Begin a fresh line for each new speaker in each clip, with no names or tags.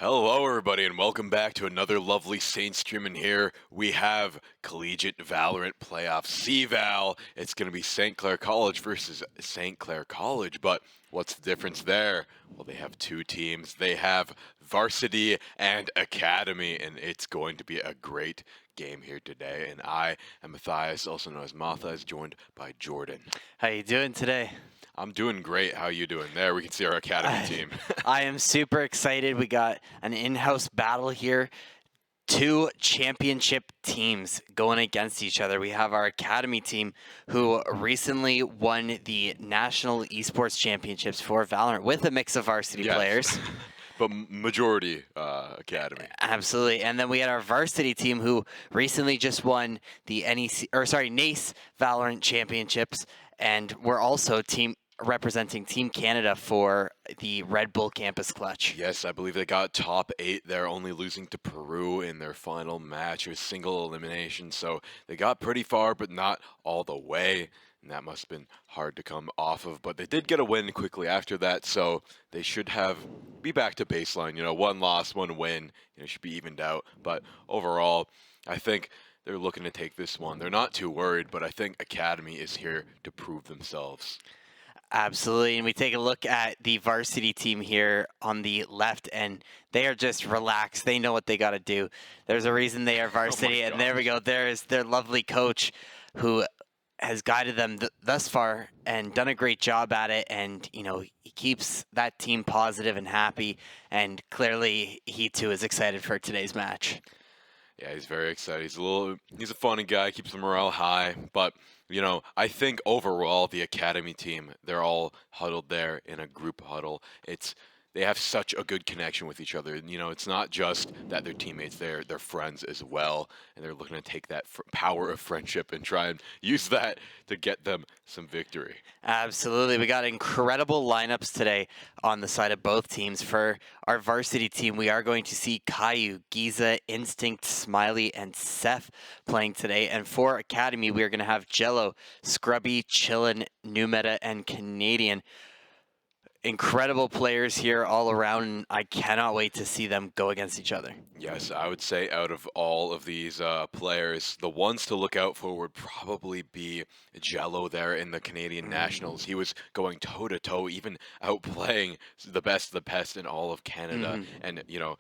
Hello, everybody, and welcome back to another lovely Saints stream. And here we have Collegiate Valorant Playoffs cVAL. It's going to be St. Clair College versus St. Clair College, but what's the difference there? Well, they have two teams. They have Varsity and Academy, and it's going to be a great game here today. And I am Matthias, also known as Matthias, joined by Jordan.
How you doing today?
I'm doing great. How you doing there? We can see our Academy team.
I am super excited. We got an in-house battle here. Two championship teams going against each other. We have our Academy team who recently won the National Esports Championships for Valorant with a mix of varsity players.
But majority Academy.
Absolutely. And then we had our varsity team who recently just won the NACE Valorant Championships, and we're also representing Team Canada for the Red Bull Campus Clutch.
Yes, I believe they got top 8 there, only losing to Peru in their final match. It was single elimination, so they got pretty far, but not all the way. And that must have been hard to come off of. But they did get a win quickly after that, so they should be back to baseline. You know, 1 loss, 1 win. You know, should be evened out. But overall, I think they're looking to take this one. They're not too worried, but I think Academy is here to prove themselves.
Absolutely, and we take a look at the varsity team here on the left, and they are just relaxed. They know what they got to do. There's a reason they are varsity, and there we go. There is their lovely coach who has guided them thus far and done a great job at it, and you know, he keeps that team positive and happy, and clearly he too is excited for today's match.
Yeah, he's very excited. He's a funny guy, keeps the morale high, but you know, I think overall the Academy team, they're all huddled there in a group huddle. They have such a good connection with each other. You know, it's not just that they're teammates, they're friends as well, and they're looking to take that power of friendship and try and use that to get them some victory.
Absolutely. We got incredible lineups today on the side of both teams. For our varsity team, we are going to see Caillou, Giza, Instinct, Smiley, and Seth playing today. And for Academy, we are going to have Jello, Scrubby, Chillin, New Meta, and Canadian. Incredible players here all around, and I cannot wait to see them go against each other.
Yes, I would say out of all of these players, the ones to look out for would probably be Jello there in the Canadian Nationals. He was going toe-to-toe, even outplaying the best of the best in all of Canada. And, you know,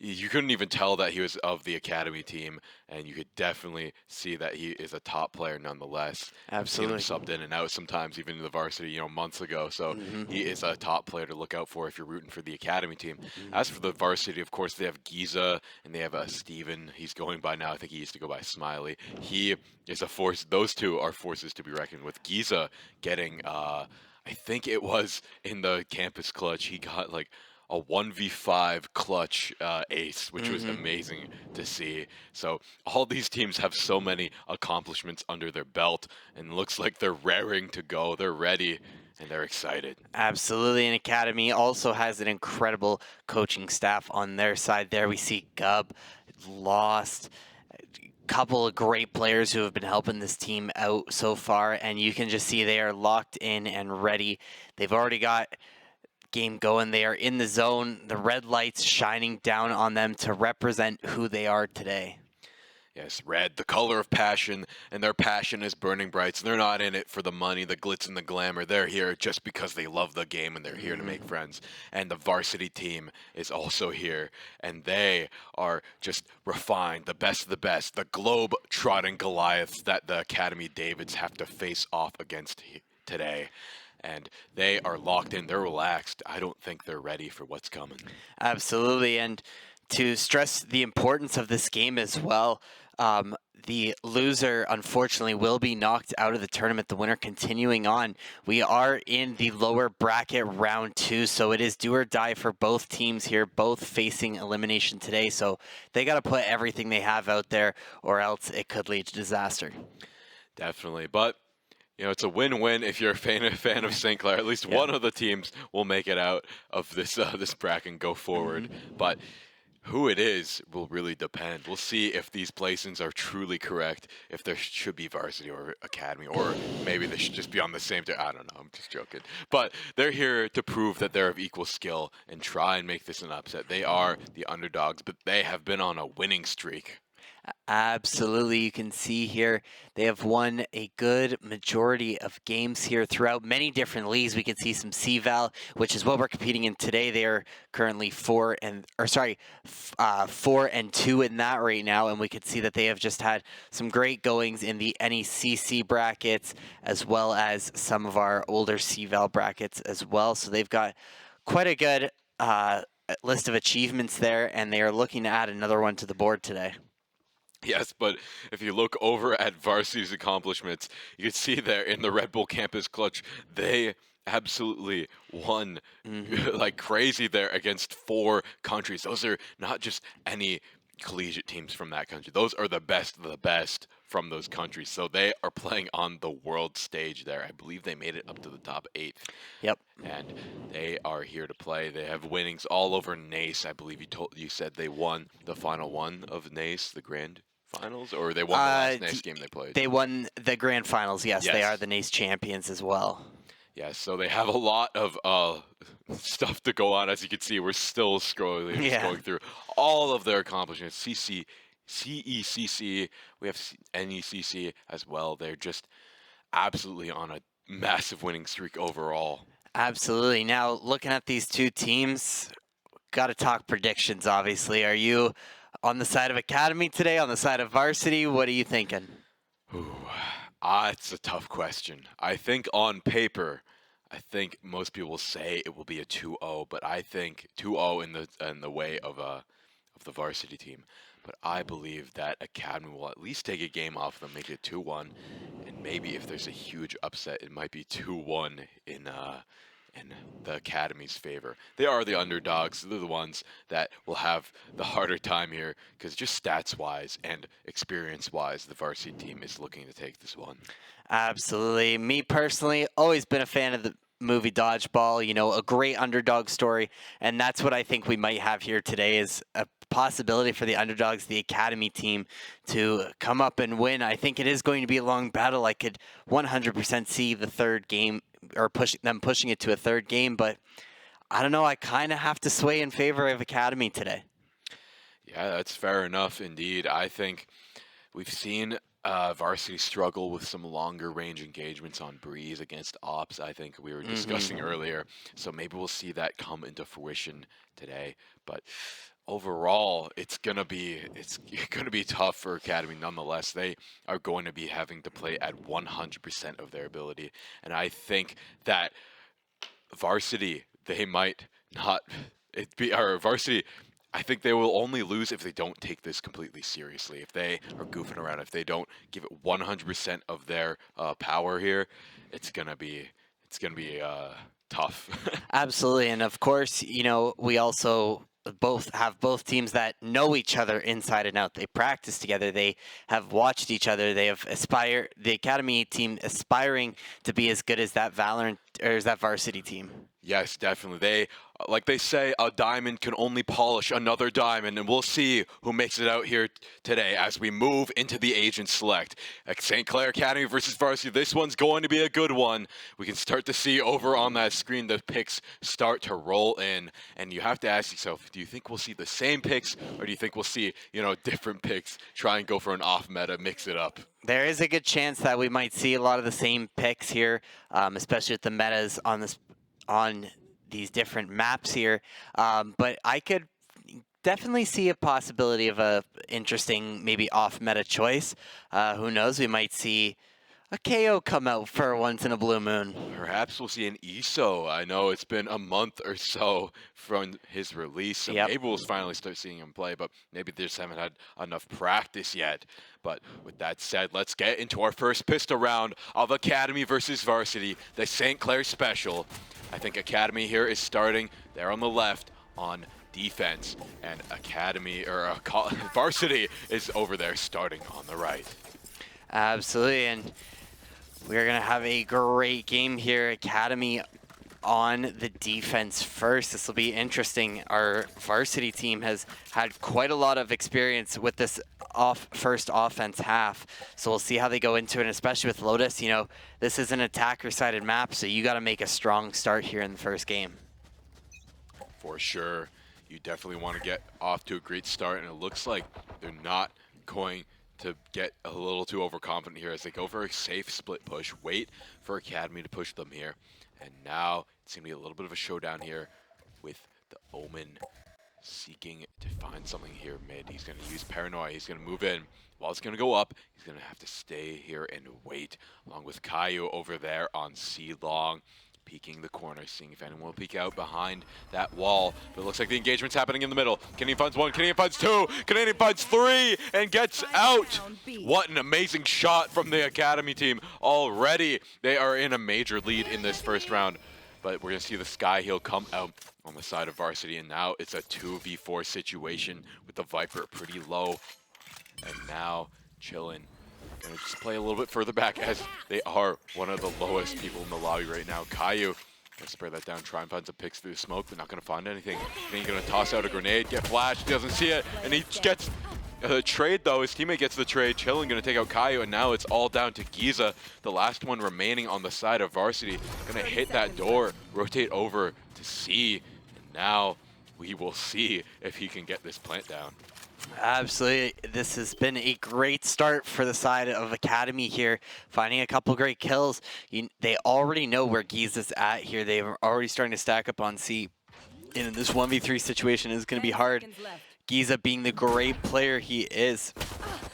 you couldn't even tell that he was of the Academy team, and you could definitely see that he is a top player nonetheless.
Absolutely.
I've seen him subbed in and out sometimes, even in the varsity, you know, months ago. So he is a top player to look out for if you're rooting for the Academy team. As for the varsity, of course, they have Giza and they have Steven. He's going by now. I think he used to go by Smiley. He is a force. Those two are forces to be reckoned with. Giza getting, I think it was in the campus clutch, he got like a 1v5 clutch ace, which was amazing to see. So all these teams have so many accomplishments under their belt, and looks like they're raring to go. They're ready, and they're excited.
Absolutely. And Academy also has an incredible coaching staff on their side. There we see Gub, Lost, couple of great players who have been helping this team out so far, and you can just see they are locked in and ready. They've already got game going. They are in the zone, the red lights shining down on them to represent who they are today.
Yes, red, the color of passion, and their passion is burning bright. So they're not in it for the money, the glitz, and the glamour. They're here just because they love the game and they're here to make friends. And the varsity team is also here, and they are just refined, the best of the best, the globe-trotting Goliaths that the Academy Davids have to face off against today. And they are locked in. They're relaxed. I don't think they're ready for what's coming.
Absolutely. And to stress the importance of this game as well, the loser, unfortunately, will be knocked out of the tournament. The winner continuing on. We are in the lower bracket round 2, so it is do or die for both teams here, both facing elimination today. So they got to put everything they have out there, or else it could lead to disaster.
Definitely. But you know, it's a win-win if you're a fan of St. Clair. At least one of the teams will make it out of this bracket and go forward. But Who it is will really depend. We'll see if these placings are truly correct, if there should be varsity or academy, or maybe they should just be on the same day. I don't know, I'm just joking. But they're here to prove that they're of equal skill and try and make this an upset. They are the underdogs, but they have been on a winning streak.
Absolutely. You can see here they have won a good majority of games here throughout many different leagues. We can see some cVAL, which is what we're competing in today. They are currently 4-2 in that right now, and we can see that they have just had some great goings in the NECC brackets, as well as some of our older cVAL brackets as well. So they've got quite a good list of achievements there, and they are looking to add another one to the board today.
Yes, but if you look over at Varsity's accomplishments, you can see there in the Red Bull Campus Clutch, they absolutely won like crazy there against 4 countries. Those are not just any collegiate teams from that country. Those are the best of the best from those countries. So they are playing on the world stage there. I believe they made it up to the top 8.
Yep.
And they are here to play. They have winnings all over NACE. I believe you said they won the final one of NACE, the grand finals, or they won the last NACE game they played?
They won the grand finals, yes. They are the NACE champions as well.
Yes, so they have a lot of stuff to go on. As you can see, we're still scrolling, just going through all of their accomplishments. CECC, we have NECC as well. They're just absolutely on a massive winning streak overall.
Absolutely. Now, looking at these two teams, got to talk predictions, obviously. Are you on the side of Academy today, on the side of Varsity? What are you thinking?
It's a tough question. I think on paper, I think most people will say it will be a 2-0, but I think 2-0 in the way of the Varsity team. But I believe that Academy will at least take a game off them, make it 2-1, and maybe if there's a huge upset, it might be 2-1 in the Academy's favor. They are the underdogs. They're the ones that will have the harder time here because just stats-wise and experience-wise, the Varsity team is looking to take this one.
Absolutely. Me personally, always been a fan of the movie Dodgeball, you know, a great underdog story, and that's what I think we might have here today is a possibility for the underdogs, the Academy team, to come up and win. I think it is going to be a long battle. I could 100% see the third game or pushing it to a third game, but I don't know. I kind of have to sway in favor of Academy today.
Yeah, that's fair enough indeed. I think we've seen Varsity struggle with some longer range engagements on Breeze against Ops. I think we were discussing earlier, so maybe we'll see that come into fruition today. But overall, it's gonna be tough for Academy. Nonetheless, they are going to be having to play at 100% of their ability, and I think that Varsity, they might not. Varsity, I think they will only lose if they don't take this completely seriously. If they are goofing around, if they don't give it 100% of their power here, it's gonna be tough.
Absolutely, and of course, you know, we also both teams that know each other inside and out. They practice together. They have watched each other. They have the Academy team aspiring to be as good as that Valorant or as that Varsity team.
Yes, definitely. They, like they say, a diamond can only polish another diamond, and we'll see who makes it out here today as we move into the Agent Select. At St. Clair Academy versus Varsity, this one's going to be a good one. We can start to see over on that screen the picks start to roll in, and you have to ask yourself, do you think we'll see the same picks, or do you think we'll see, different picks, try and go for an off-meta, mix it up?
There is a good chance that we might see a lot of the same picks here, especially with the metas on these different maps here, but I could definitely see a possibility of a interesting, maybe off-meta choice. Who knows? We might see a KO come out for once in a blue moon.
Perhaps we'll see an ESO. I know it's been a month or so from his release, so maybe we'll finally start seeing him play, but maybe they just haven't had enough practice yet. But with that said, let's get into our first pistol round of Academy versus Varsity, the St. Clair Special. I think Academy here is starting there on the left on defense, and Varsity is over there starting on the right.
Absolutely, and we're going to have a great game here. Academy on the defense first. This will be interesting. Our varsity team has had quite a lot of experience with this first offense half, so we'll see how they go into it, and especially with Lotus. You know, this is an attacker-sided map, so you got to make a strong start here in the first game.
For sure. You definitely want to get off to a great start, and it looks like they're not going to get a little too overconfident here as they go for a safe split push, wait for Academy to push them here. And now it's going to be a little bit of a showdown here with the Omen seeking to find something here mid. He's going to use Paranoia. He's going to move in. While it's going to go up, he's going to have to stay here and wait, along with Caillou over there on C long, peeking the corner, seeing if anyone will peek out behind that wall. But it looks like the engagement's happening in the middle. Canadian finds one, Canadian finds two, Canadian finds three, and gets out. What an amazing shot from the Academy team. Already, they are in a major lead in this first round. But we're going to see the Sky Heel come out on the side of Varsity, and now it's a 2v4 situation with the Viper pretty low. And now, Chillin' gonna just play a little bit further back as they are one of the lowest people in the lobby right now. Caillou gonna spray that down, try and find some picks through the smoke, but not gonna find anything. Then he's gonna toss out a grenade, get flashed, doesn't see it, and he gets a trade though. His teammate gets the trade. Chillin' gonna take out Caillou, and now it's all down to Giza, the last one remaining on the side of Varsity. Gonna hit that door, rotate over to C, and now we will see if he can get this plant down.
Absolutely. This has been a great start for the side of Academy here, finding a couple great kills. They already know where Giza's at here. They are already starting to stack up on C. And in this 1v3 situation is going to be hard. Giza being the great player he is.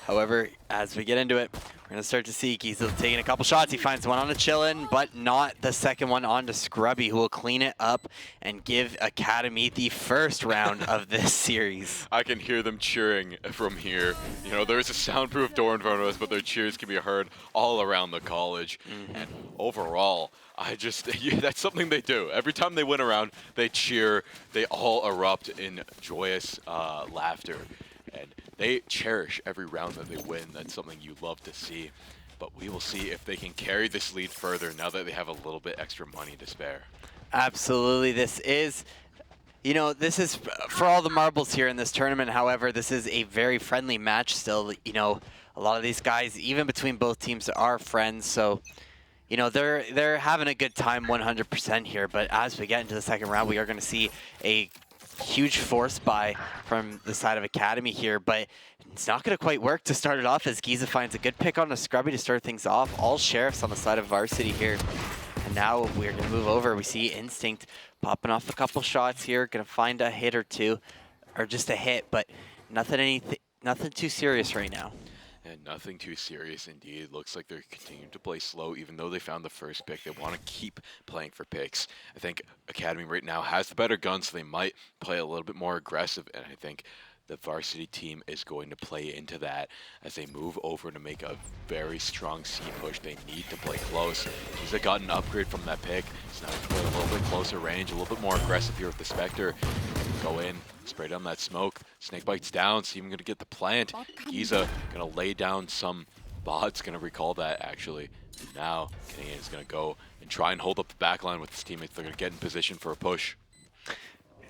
However, as we get into it, we're going to start to see Giza taking a couple shots. He finds one on a Chillin', but not the second one onto Scrubby, who will clean it up and give Academy the first round of this series.
I can hear them cheering from here. You know, there's a soundproof door in front of us, but their cheers can be heard all around the college. And overall, that's something they do. Every time they win a round, they cheer. They all erupt in joyous laughter. And they cherish every round that they win. That's something you love to see. But we will see if they can carry this lead further now that they have a little bit extra money to spare.
Absolutely. This is for all the marbles here in this tournament. However, this is a very friendly match still. You know, a lot of these guys, even between both teams, are friends. So, you know, they're having a good time 100% here. But as we get into the second round, we are going to see a huge force buy from the side of Academy here, but it's not going to quite work to start it off as Giza finds a good pick on a Scrubby to start things off. All Sheriffs on the side of Varsity here. And now we're going to move over. We see Instinct popping off a couple shots here, going to find a hit or two, or just a hit, but nothing too serious right now.
And nothing too serious indeed. Looks like they're continuing to play slow, even though they found the first pick. They want to keep playing for picks. I think Academy right now has the better gun, so they might play a little bit more aggressive, and I think the Varsity team is going to play into that as they move over to make a very strong C push. They need to play close. He's got an upgrade from that pick. So now he can play a little bit closer range, a little bit more aggressive here with the Spectre. Go in, spray down that smoke. Snake bites down, see him gonna get the plant. Giza gonna lay down some bots, gonna recall that actually. And now Canadian's gonna go and try and hold up the back line with his teammates. They're gonna get in position for a push.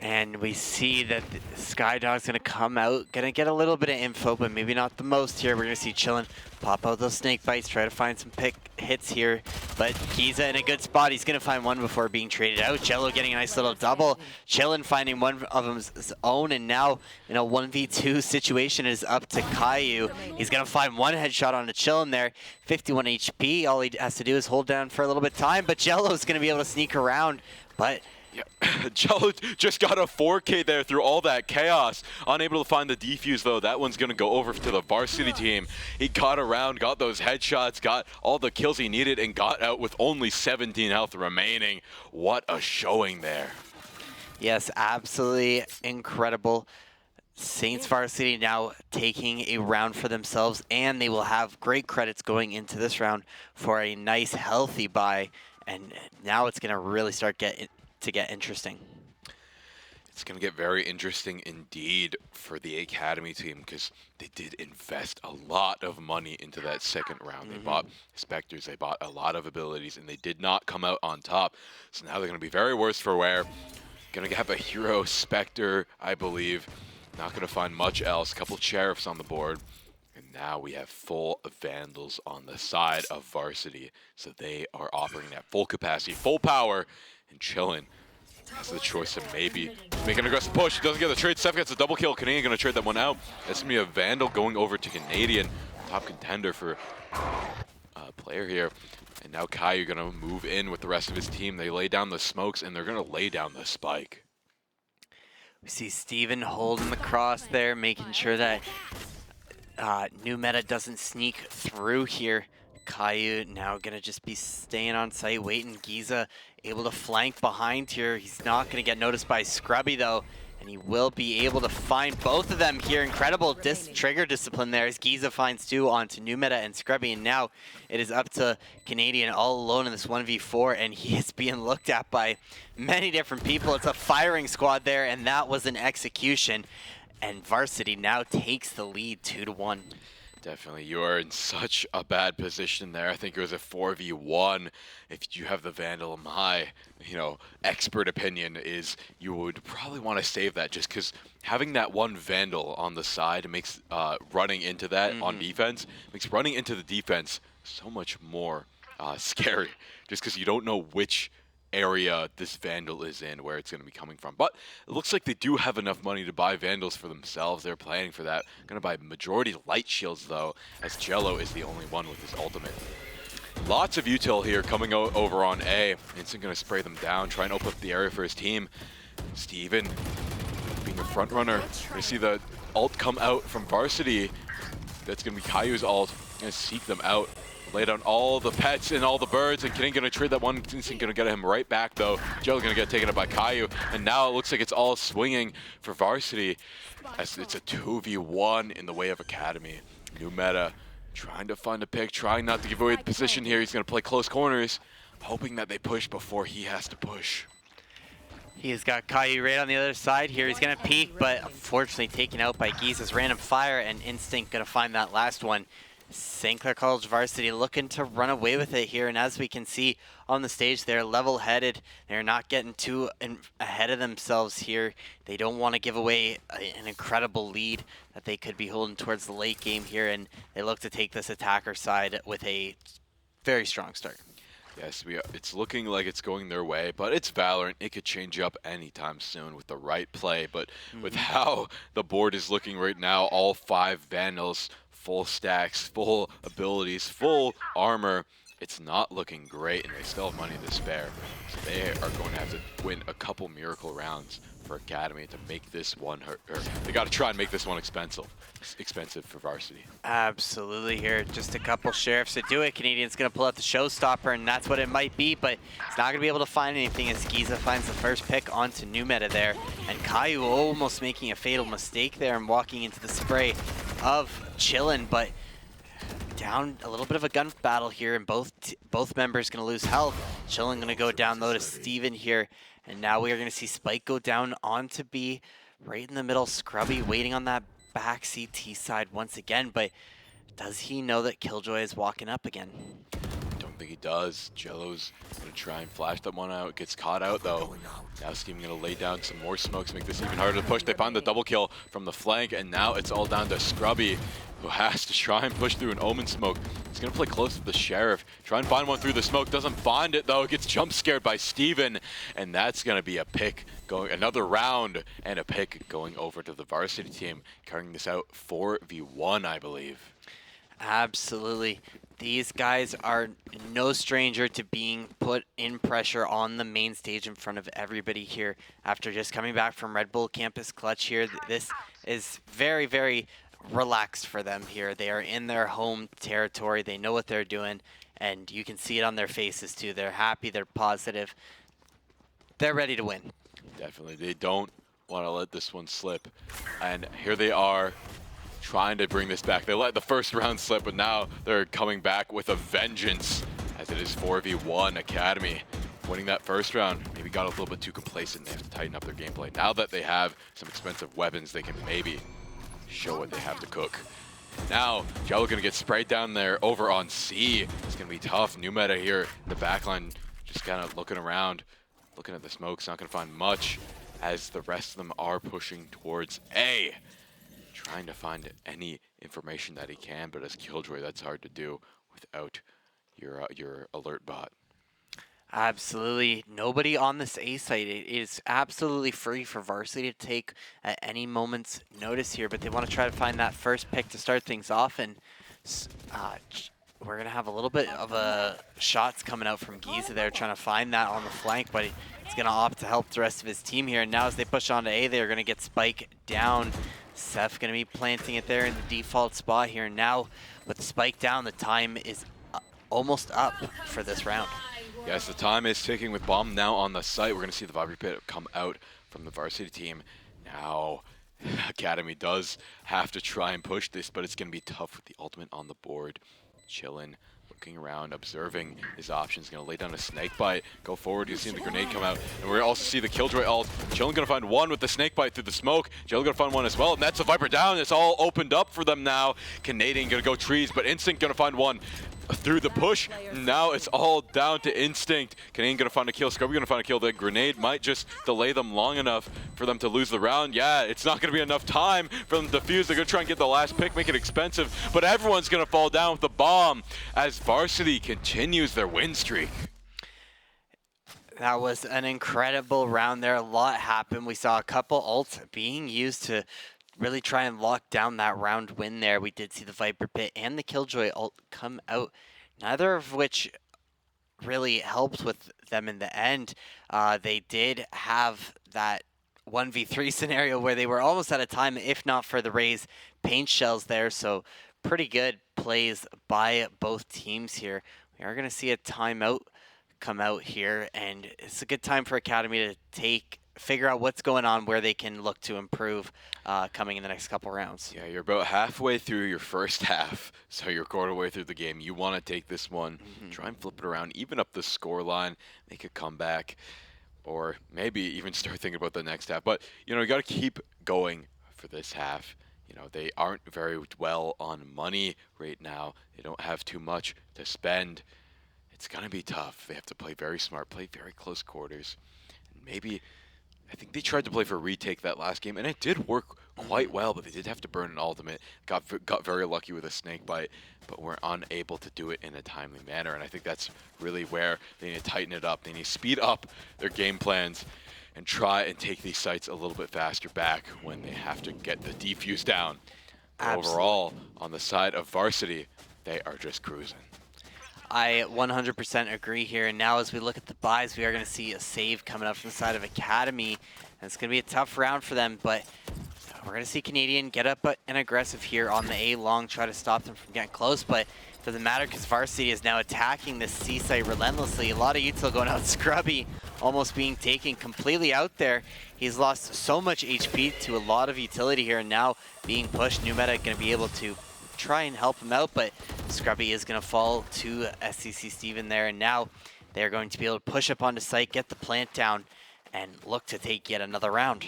And we see that Skydog's going to come out, going to get a little bit of info, but maybe not the most here. We're going to see Chillin' pop out those snake bites, try to find some pick hits here. But Giza in a good spot. He's going to find one before being traded out. Jello getting a nice little double. Chillin' finding one of his own, and now in a 1v2 situation is up to Caillou. He's going to find one headshot on the Chillin' there. 51 HP. All he has to do is hold down for a little bit of time, but Jello's going to be able to sneak around. But
yeah, Jello just got a 4K there through all that chaos. Unable to find the defuse though. That one's going to go over to the Varsity team. He got around, got those headshots, got all the kills he needed, and got out with only 17 health remaining. What a showing there.
Yes, absolutely incredible. Saints Varsity now taking a round for themselves, and they will have great credits going into this round for a nice healthy buy. And now it's going to really start to get interesting.
It's going to get very interesting indeed for the Academy team because they did invest a lot of money into that second round. They bought Spectres, they bought a lot of abilities, and they did not come out on top. So now they're going to be very worse for wear. Going to have a hero Spectre, I believe. Not going to find much else. A couple Sheriffs on the board. And now we have full Vandals on the side of Varsity. So they are operating at full capacity, full power, and chilling. Has the choice of maybe make an aggressive push. Doesn't get the trade. Seth gets a double kill. Canadian going to trade that one out. That's going to be a Vandal going over to Canadian. Top contender for player here. And now Caillou going to move in with the rest of his team. They lay down the smokes, and they're going to lay down the spike.
We see Steven holding the cross there, making sure that New Meta doesn't sneak through here. Caillou now going to just be staying on site, waiting. Giza able to flank behind here. He's not going to get noticed by Scrubby, though, and he will be able to find both of them here. Incredible trigger discipline there as Giza finds two onto New Meta and Scrubby, and now it is up to Canadian all alone in this 1v4, and he is being looked at by many different people. It's a firing squad there, and that was an execution, and Varsity now takes the lead 2-1.
Definitely, you are in such a bad position there. I think it was a 4v1. If you have the Vandal, my, expert opinion is you would probably want to save that just because having that one Vandal on the side makes running into that on defense, makes running into the defense so much more scary just because you don't know which area this Vandal is in, where it's going to be coming from. But it looks like they do have enough money to buy Vandals for themselves. They're planning for that. Going to buy majority light shields, though, as Jello is the only one with his ultimate. Lots of util here coming over on A. Instant going to spray them down, try and open up the area for his team. Steven being a front runner. We see the ult come out from Varsity. That's going to be Caillou's ult. Going to seek them out. Lay down all the pets and all the birds, and Canadian going to trade that one. Instant going to get him right back, though. Jello going to get taken up by Caillou, and now it looks like it's all swinging for Varsity as it's a 2v1 in the way of Academy. New Meta trying to find a pick, trying not to give away the position here. He's going to play close corners, hoping that they push before he has to push.
He's got Caillou right on the other side here. He's going to peek, but unfortunately taken out by Giza's random fire, and Instinct going to find that last one. St. Clair College Varsity looking to run away with it here, and as we can see on the stage, they're level-headed. They're not getting too ahead of themselves here. They don't want to give away an incredible lead that they could be holding towards the late game here, and they look to take this attacker side with a very strong start.
Yes, it's looking like it's going their way, but it's Valorant. It could change up anytime soon with the right play, but with how the board is looking right now, all 5 Vandals, full stacks, full abilities, full armor, it's not looking great, and they still have money to spare. So they are going to have to win a couple miracle rounds for Academy to make this one they got to try and make this one expensive for Varsity.
Absolutely here. Just a couple Sheriffs to do it. Canadian's going to pull out the showstopper, and that's what it might be, but it's not going to be able to find anything as Giza finds the first pick onto New Meta there, and Caillou almost making a fatal mistake there and walking into the spray of Chillin', but down a little bit of a gun battle here, and both members going to lose health. Chillin' going to go down low to Steven here, and now we are going to see Spike go down onto B, right in the middle. Scrubby waiting on that back CT side once again, but does he know that Killjoy is walking up again?
Don't think he does. Jello's going to try and flash that one out. Gets caught out, though. Now Steven going to lay down some more smokes, make this even harder to push. They find the double kill from the flank, and now it's all down to Scrubby, who has to try and push through an Omen smoke. He's going to play close to the Sheriff. Try and find one through the smoke. Doesn't find it, though. Gets jump scared by Steven, and that's going to be a pick going, another round, and a pick going over to the Varsity team, carrying this out 4v1, I believe.
Absolutely. These guys are no stranger to being put in pressure on the main stage in front of everybody here after just coming back from Red Bull Campus Clutch here. This is very, very relaxed for them here. They are in their home territory. They know what they're doing, and you can see it on their faces too. They're happy. They're positive. They're ready to win.
Definitely. They don't want to let this one slip. And here they are, trying to bring this back. They let the first round slip, but now they're coming back with a vengeance, as it is 4v1 Academy. winning that first round, maybe got a little bit too complacent. They have to tighten up their gameplay. Now that they have some expensive weapons, they can maybe show what they have to cook. Now, Jello gonna get sprayed down there over on C. It's gonna be tough. New meta here. The backline just kind of looking around, looking at the smokes, not gonna find much as the rest of them are pushing towards A. Trying to find any information that he can, but as Killjoy, that's hard to do without your alert bot.
Absolutely. Nobody on this A site. It is absolutely free for Varsity to take at any moment's notice here, but they want to try to find that first pick to start things off, and we're going to have a little bit of shots coming out from Giza there, trying to find that on the flank, but he's going to opt to help the rest of his team here, and now as they push on to A, they're going to get Spike down. Seth going to be planting it there in the default spot here, and now with Spike down, the time is almost up for this round.
Yes, the time is ticking with Bomb now on the site. We're going to see the Viper Pit come out from the Varsity team. Now, Academy does have to try and push this, but it's going to be tough with the ultimate on the board. Chillin', looking around, observing his options. Going to lay down a snake bite, go forward. You'll see the grenade come out. And we're also see the Killjoy ult. Chillin' going to find one with the snake bite through the smoke. Jello going to find one as well. And that's the Viper down. It's all opened up for them now. Canadian going to go trees, but Instinct going to find one through the push. Now it's all down to Instinct. Canadian gonna find a kill, Scrubby gonna find a kill. The grenade might just delay them long enough for them to lose the round. Yeah, it's not gonna be enough time for them to defuse. They're gonna try and get the last pick, make it expensive, but everyone's gonna fall down with the bomb as Varsity continues their win streak.
That was an incredible round there. A lot happened. We saw a couple ults being used to really try and lock down that round win there. We did see the Viper Pit and the Killjoy ult come out, neither of which really helped with them in the end. They did have that 1v3 scenario where they were almost out of time, if not for the Rays paint shells there. So pretty good plays by both teams here. We are going to see a timeout come out here, and it's a good time for Academy to figure out what's going on, where they can look to improve coming in the next couple rounds.
Yeah, you're about halfway through your first half, so you're a quarter way through the game. You want to take this one, try and flip it around, even up the score line, make a comeback, or maybe even start thinking about the next half. But, you know, you got to keep going for this half. You know, they aren't very well on money right now. They don't have too much to spend. It's going to be tough. They have to play very smart, play very close quarters, and maybe I think they tried to play for a retake that last game, and it did work quite well, but they did have to burn an ultimate. Got very lucky with a snake bite, but were unable to do it in a timely manner, and I think that's really where they need to tighten it up. They need to speed up their game plans and try and take these sites a little bit faster back when they have to get the defuse down. Overall, on the side of Varsity, they are just cruising.
I 100% agree here, and now as we look at the buys, we are going to see a save coming up from the side of Academy, and it's going to be a tough round for them, but we're going to see Canadian get up and aggressive here on the A long, try to stop them from getting close, but it doesn't matter because Varsity is now attacking this C site relentlessly. A lot of util going out. Scrubby almost being taken completely out there. He's lost so much HP to a lot of utility here, and now being pushed. New meta going to be able to try and help him out, but Scrubby is going to fall to SCC Steven there, and now they're going to be able to push up onto site, get the plant down, and look to take yet another round.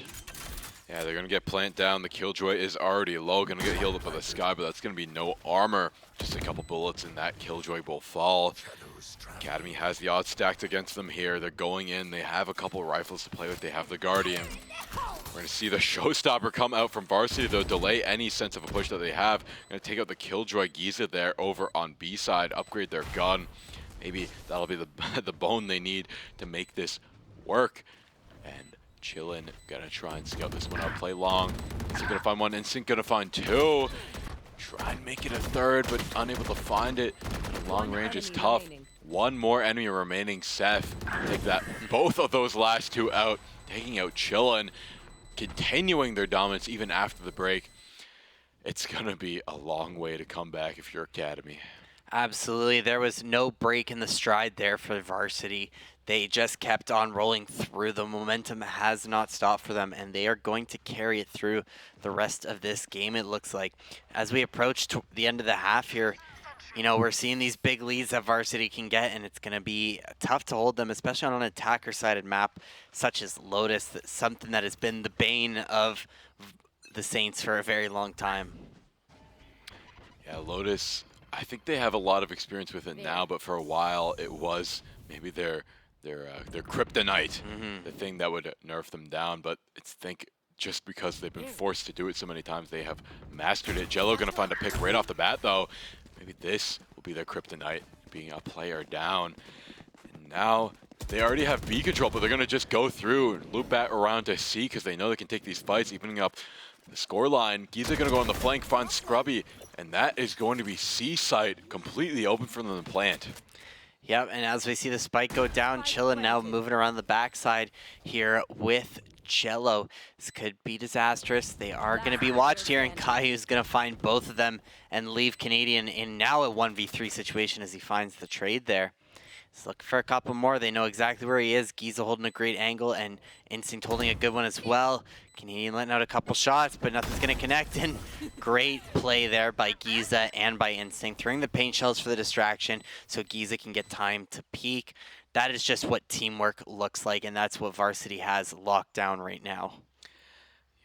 Yeah, they're going to get plant down. The Killjoy is already low, going to get healed up by the Sky, but that's going to be no armor. Just a couple bullets and that Killjoy will fall. Academy has the odds stacked against them here. They're going in. They have a couple rifles to play with. They have the Guardian. We're going to see the Showstopper come out from Varsity. They'll delay any sense of a push that they have. Going to take out the Killjoy Giza there over on B side, upgrade their gun. Maybe that'll be the bone they need to make this work. And Chillin' gonna try and scout this one out, play long. Instinct gonna find one, Instinct gonna find two. Try and make it a third, but unable to find it. Long range is tough. One more enemy remaining, Seth. Take that, both of those last two out, taking out Chillin', continuing their dominance even after the break. It's gonna be a long way to come back if you're Academy.
Absolutely, there was no break in the stride there for Varsity. They just kept on rolling through. The momentum has not stopped for them, and they are going to carry it through the rest of this game, it looks like. As we approach the end of the half here, You know, we're seeing these big leads that Varsity can get, and it's going to be tough to hold them, especially on an attacker-sided map such as Lotus, something that has been the bane of the Saints for a very long time.
Yeah, Lotus, I think they have a lot of experience with it now, but for a while it was maybe their kryptonite, the thing that would nerf them down. But it's think just because they've been forced to do it so many times, they have mastered it. Jello gonna find a pick right off the bat though. Maybe this will be their kryptonite, being a player down. And now they already have B control, but they're gonna just go through and loop back around to C because they know they can take these fights, evening up the scoreline. Giza gonna go on the flank, find Scrubby, and that is going to be C site completely open for them to plant.
Yep, and as we see the spike go down, Chillin now moving around the backside here with Jello. This could be disastrous. They are going to be watched here, and Caillou's going to find both of them and leave Canadian in now a 1v3 situation as he finds the trade there. He's looking for a couple more. They know exactly where he is. Giza holding a great angle, and Instinct holding a good one as well. Canadian letting out a couple shots, but nothing's going to connect. And great play there by Giza and by Instinct, throwing the paint shells for the distraction so Giza can get time to peek. That is just what teamwork looks like, and that's what Varsity has locked down right now.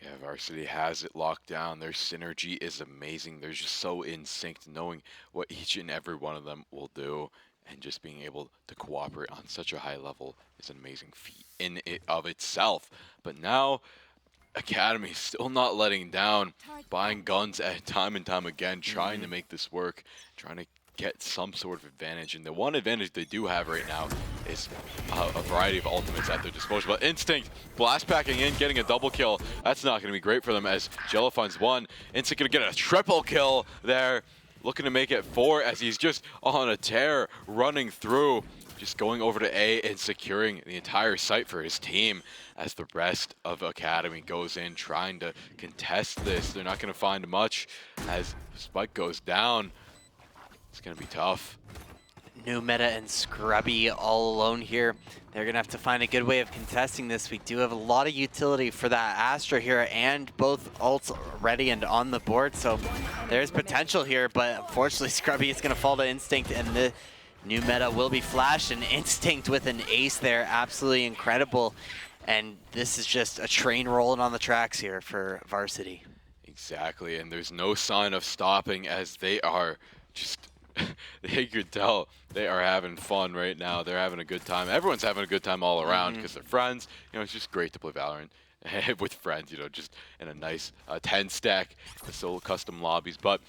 Yeah, Varsity has it locked down. Their synergy is amazing. They're just so in sync, knowing what each and every one of them will do. And just being able to cooperate on such a high level is an amazing feat in it of itself. But now, Academy still not letting down, buying guns at time and time again, trying to make this work, trying to get some sort of advantage. And the one advantage they do have right now is a variety of ultimates at their disposal. But Instinct, blast packing in, getting a double kill. That's not going to be great for them as Jello finds one. Instinct going to get a triple kill there. Looking to make it 4 as he's just on a tear, running through, just going over to A and securing the entire site for his team as the rest of Academy goes in trying to contest this. They're not going to find much as Spike goes down. It's going to be tough.
New Meta and Scrubby all alone here. They're going to have to find a good way of contesting this. We do have a lot of utility for that Astra here and both ults ready and on the board. So there's potential here, but unfortunately Scrubby is going to fall to Instinct and the New Meta will be flashed. And Instinct with an ace there, absolutely incredible. And this is just a train rolling on the tracks here for Varsity.
Exactly, and there's no sign of stopping as they are just... They could tell they are having fun right now. They're having a good time. Everyone's having a good time all around because they're friends. You know, it's just great to play Valorant with friends, you know, just in a nice 10 stack, solo custom lobbies. But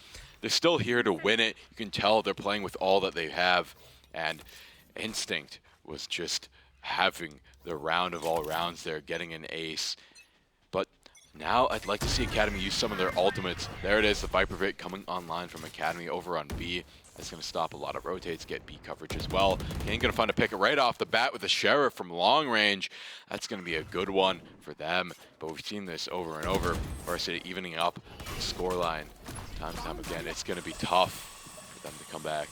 they're still here to win it. You can tell they're playing with all that they have. And Instinct was just having the round of all rounds there, getting an ace. But now I'd like to see Academy use some of their ultimates. There it is, the Viper Bit coming online from Academy over on B. That's going to stop a lot of rotates, get B coverage as well. Ain't going to find a pick right off the bat with the Sheriff from long range. That's going to be a good one for them. But we've seen this over and over. Varsity evening up the scoreline time and time again. It's going to be tough for them to come back.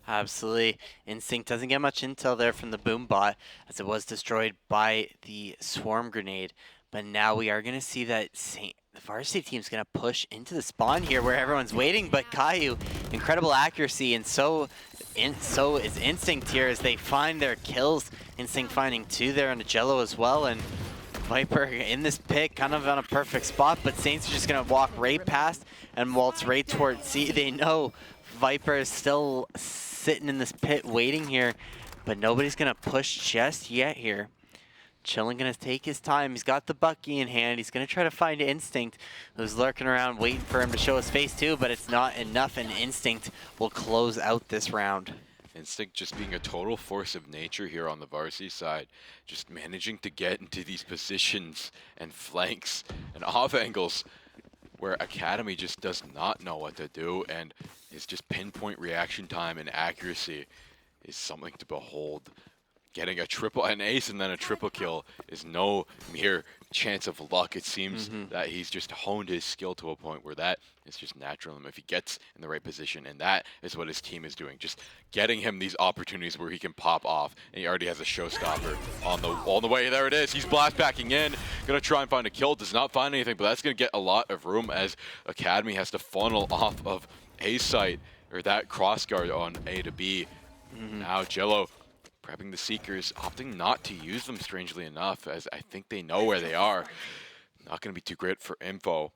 Absolutely. Instinct doesn't get much intel there from the boom bot as it was destroyed by the swarm grenade. But now we are going to see that the Varsity team's going to push into the spawn here where everyone's waiting. But Caillou, incredible accuracy, and so is Instinct here as they find their kills. Instinct finding 2 there on the Jello as well. And Viper in this pit, kind of on a perfect spot. But Saints are just going to walk right past and waltz right towards C. They know Viper is still sitting in this pit waiting here. But nobody's going to push just yet here. Chillin gonna take his time. He's got the Bucky in hand. He's gonna try to find Instinct, who's lurking around waiting for him to show his face too, but it's not enough, and Instinct will close out this round.
Instinct just being a total force of nature here on the Varsity side, just managing to get into these positions and flanks and off angles where Academy just does not know what to do, and his just pinpoint reaction time and accuracy is something to behold. Getting an ace and then a triple kill is no mere chance of luck. It seems that he's just honed his skill to a point where that is just natural if he gets in the right position, and that is what his team is doing. Just getting him these opportunities where he can pop off, and he already has a showstopper on the way. There it is. He's blast backing in, gonna try and find a kill. Does not find anything, but that's gonna get a lot of room as Academy has to funnel off of A site. or that cross guard on A to B. Now Jello prepping the Seekers, opting not to use them strangely enough, as I think they know where they are. Not going to be too great for info.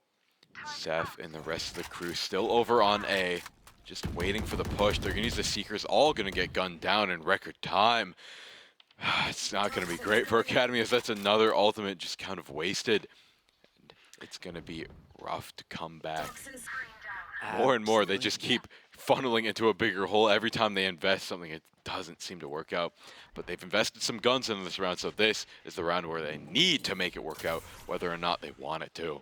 Seth and the rest of the crew still over on A, just waiting for the push. They're going to use the Seekers, all going to get gunned down in record time. It's not going to be great for Academy, as that's another ultimate just kind of wasted. And it's going to be rough to come back. More and more, they just keep funneling into a bigger hole. Every time they invest something, it doesn't seem to work out. But they've invested some guns in this round, so this is the round where they need to make it work out, whether or not they want it to.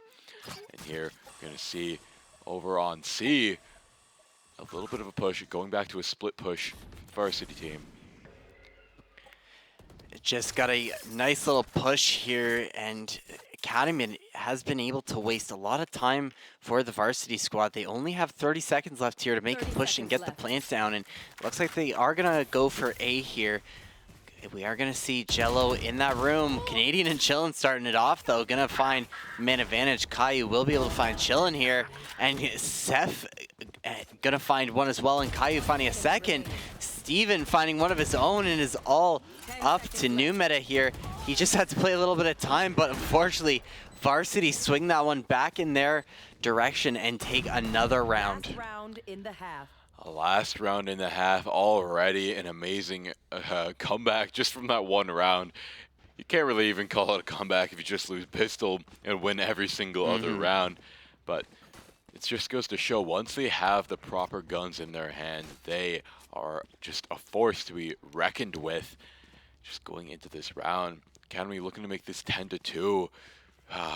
And here, you're going to see over on C, a little bit of a push, going back to a split push Varsity team.
Just got a nice little push here, and Academy has been able to waste a lot of time for the Varsity squad. They only have 30 seconds left here to make a push and get the plant down, and it looks like they are going to go for A here. We are going to see Jello in that room. Canadian and Chillin starting it off, though. Going to find man advantage. Caillou will be able to find Chillin here. And Seth going to find one as well. And Caillou finding a second. Steven finding one of his own, and is all up to New Meta here. He just had to play a little bit of time, but unfortunately, Varsity swing that one back in their direction and take another round.
Last round in the half.
Last round in the half, already an amazing comeback just from that one round. You can't really even call it a comeback if you just lose pistol and win every single other round. But it just goes to show, once they have the proper guns in their hand, they are just a force to be reckoned with. Just going into this round, Academy looking to make this 10-2.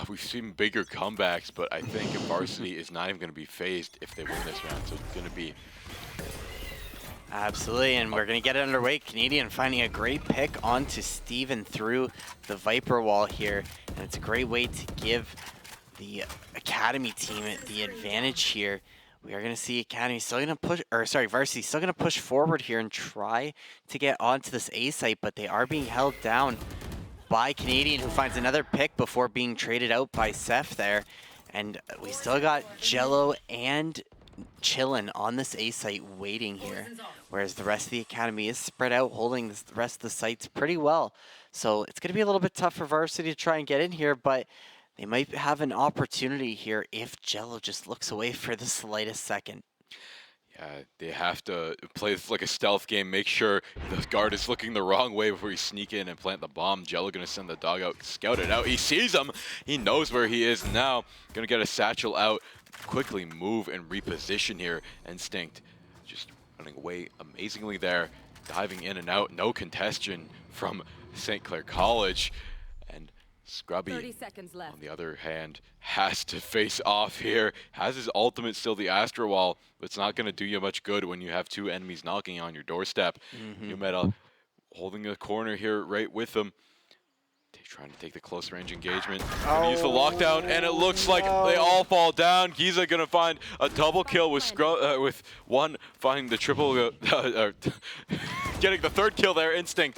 We've seen bigger comebacks, but I think Varsity is not even going to be phased if they win this round. So it's going to be...
Absolutely, and we're going to get it underway. Canadian finding a great pick onto Steven through the Viper wall here. And it's a great way to give the Academy team the advantage here. We are going to see Academy still going to push, or sorry, Varsity still going to push forward here and try to get onto this A site, but they are being held down by Canadian, who finds another pick before being traded out by Seth there. And we still got Jello and Chillin on this A site waiting here, whereas the rest of the Academy is spread out, holding the rest of the sites pretty well. So it's going to be a little bit tough for Varsity to try and get in here, but they might have an opportunity here if Jello just looks away for the slightest second.
Yeah, they have to play this like a stealth game, make sure the guard is looking the wrong way before you sneak in and plant the bomb. Jello gonna send the dog out, scout it out. He sees him, he knows where he is now. Gonna get a satchel out, quickly move and reposition here. Instinct just running away amazingly there, diving in and out. No contestation from St. Clair College. And Scrubby,
30 seconds left.
on the other hand, has to face off here. Has his ultimate still, the Astro Wall, but it's not going to do you much good when you have two enemies knocking on your doorstep. New Meta holding the corner here right with him. Trying to take the close range engagement. Gonna use the lockdown, and it looks like they all fall down. Giza gonna find a double kill with with one finding the triple, getting the third kill there. Instinct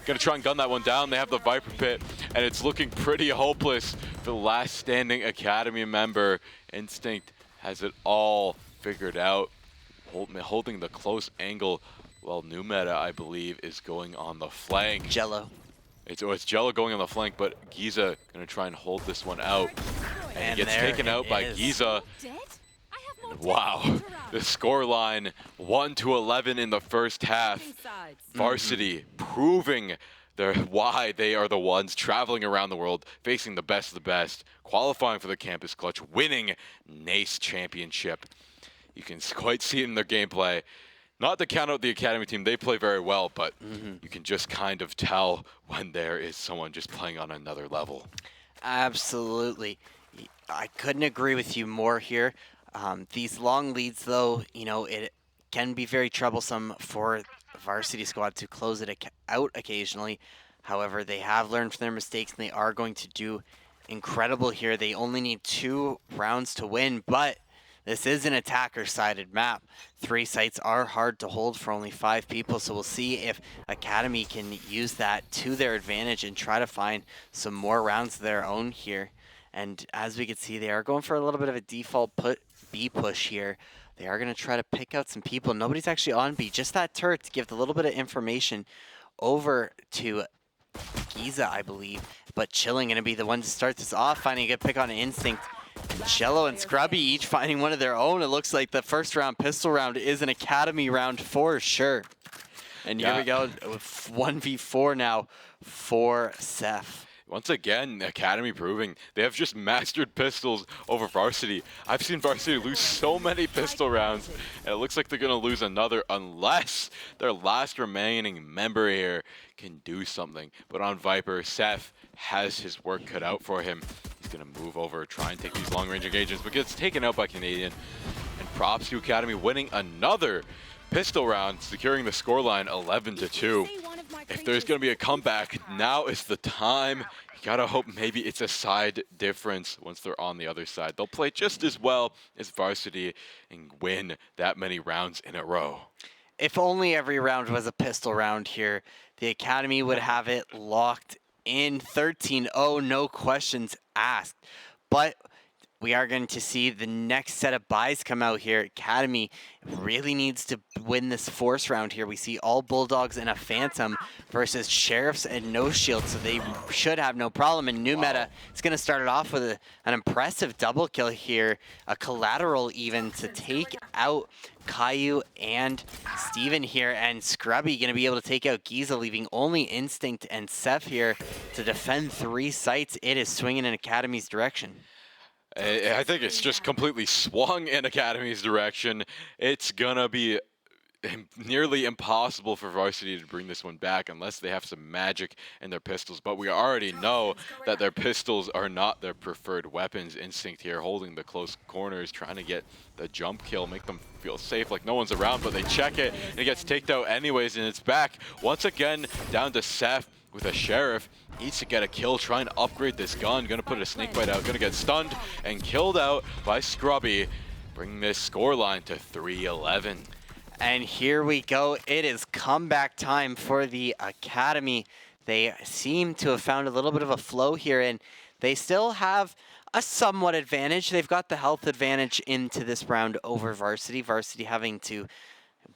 gonna try and gun that one down. They have the Viper Pit, and it's looking pretty hopeless for the last standing Academy member. Instinct has it all figured out, holding the close angle, while New Meta, I believe, is going on the flank.
Jello.
It's Jello going on the flank, but Giza gonna try and hold this one out. And he gets taken out by Giza. Wow, the score line 1-11 in the first half. Varsity proving why they are the ones traveling around the world, facing the best of the best, qualifying for the Campus Clutch, winning NACE Championship. You can quite see it in their gameplay. Not to count out the Academy team, they play very well, but you can just kind of tell when there is someone just playing on another level.
Absolutely. I couldn't agree with you more here. These long leads, though, you know, it can be very troublesome for the Varsity squad to close it out occasionally. However, they have learned from their mistakes, and they are going to do incredible here. They only need 2 rounds to win, but this is an attacker-sided map. 3 sites are hard to hold for only 5 people, so we'll see if Academy can use that to their advantage and try to find some more rounds of their own here. And as we can see, they are going for a little bit of a default B push here. They are going to try to pick out some people. Nobody's actually on B. Just that turret to give a little bit of information over to Giza, I believe. But Chillin going to be the one to start this off, finding a good pick on Instinct. Jello and Scrubby each finding one of their own. It looks like the first round pistol round is an Academy round for sure. And here we go, 1v4 now for Seth.
Once again, Academy proving they have just mastered pistols over Varsity. I've seen Varsity lose so many pistol rounds, and it looks like they're going to lose another unless their last remaining member here can do something. But on Viper, Seth has his work cut out for him. He's going to move over, try and take these long-range engagements, but gets taken out by Canadian. And props to Academy winning another pistol round, securing the scoreline 11-2. If there's going to be a comeback, now is the time. You gotta hope maybe it's a side difference once they're on the other side. They'll play just as well as Varsity and win that many rounds in a row.
If only every round was a pistol round here, the Academy would have it locked in 13-0, no questions asked. But we are going to see the next set of buys come out here. Academy really needs to win this force round here. We see all Bulldogs and a Phantom versus Sheriffs and no shield, so they should have no problem. And New Meta is going to start it off with an impressive double kill here, a collateral even to take out Caillou and Steven here, and Scrubby going to be able to take out Giza, leaving only Instinct and Seth here to defend 3 sites. It is swinging in Academy's direction.
I think it's just completely swung in Academy's direction. It's gonna be nearly impossible for Varsity to bring this one back unless they have some magic in their pistols. But we already know that their pistols are not their preferred weapons. Instinct here holding the close corners, trying to get the jump kill, make them feel safe like no one's around, but they check it and it gets taken out anyways, and it's back once again down to Seth with a Sheriff. Needs to get a kill, trying to upgrade this gun. Gonna put a snake bite out, gonna get stunned and killed out by Scrubby, bringing this scoreline to 3-11.
And here we go. It is comeback time for the Academy. They seem to have found a little bit of a flow here, and they still have a somewhat advantage. They've got the health advantage into this round over Varsity. Varsity having to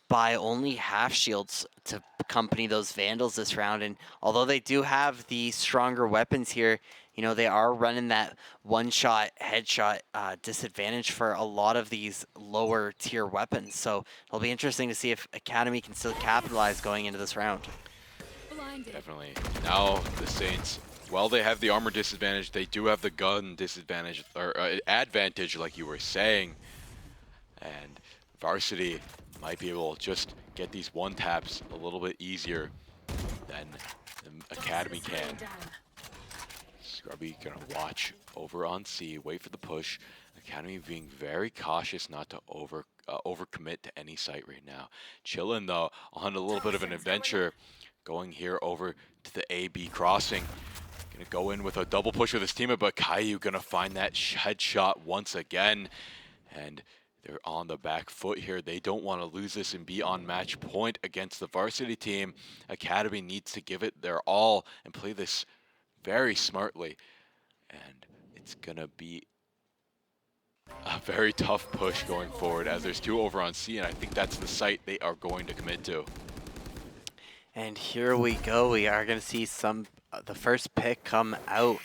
buy only half shields to accompany those Vandals this round. And although they do have the stronger weapons here, you know, they are running that one-shot, headshot disadvantage for a lot of these lower tier weapons. So it'll be interesting to see if Academy can still capitalize going into this round.
Definitely. Now the Saints, while they have the armor disadvantage, they do have the gun disadvantage, or advantage like you were saying. And Varsity might be able to just get these one-taps a little bit easier than the Academy can. Scrubby gonna watch over on C, wait for the push. Academy being very cautious not to overcommit to any site right now. Chillin' though on a little bit of an adventure, going here over to the A-B crossing. Gonna go in with a double push with his teammate, but Caillou gonna find that headshot once again. And they're on the back foot here. They don't want to lose this and be on match point against the Varsity team. Academy needs to give it their all and play this very smartly. And it's going to be a very tough push going forward as there's 2 over on C, and I think that's the site they are going to commit to.
And here we go. We are going to see the first pick come out.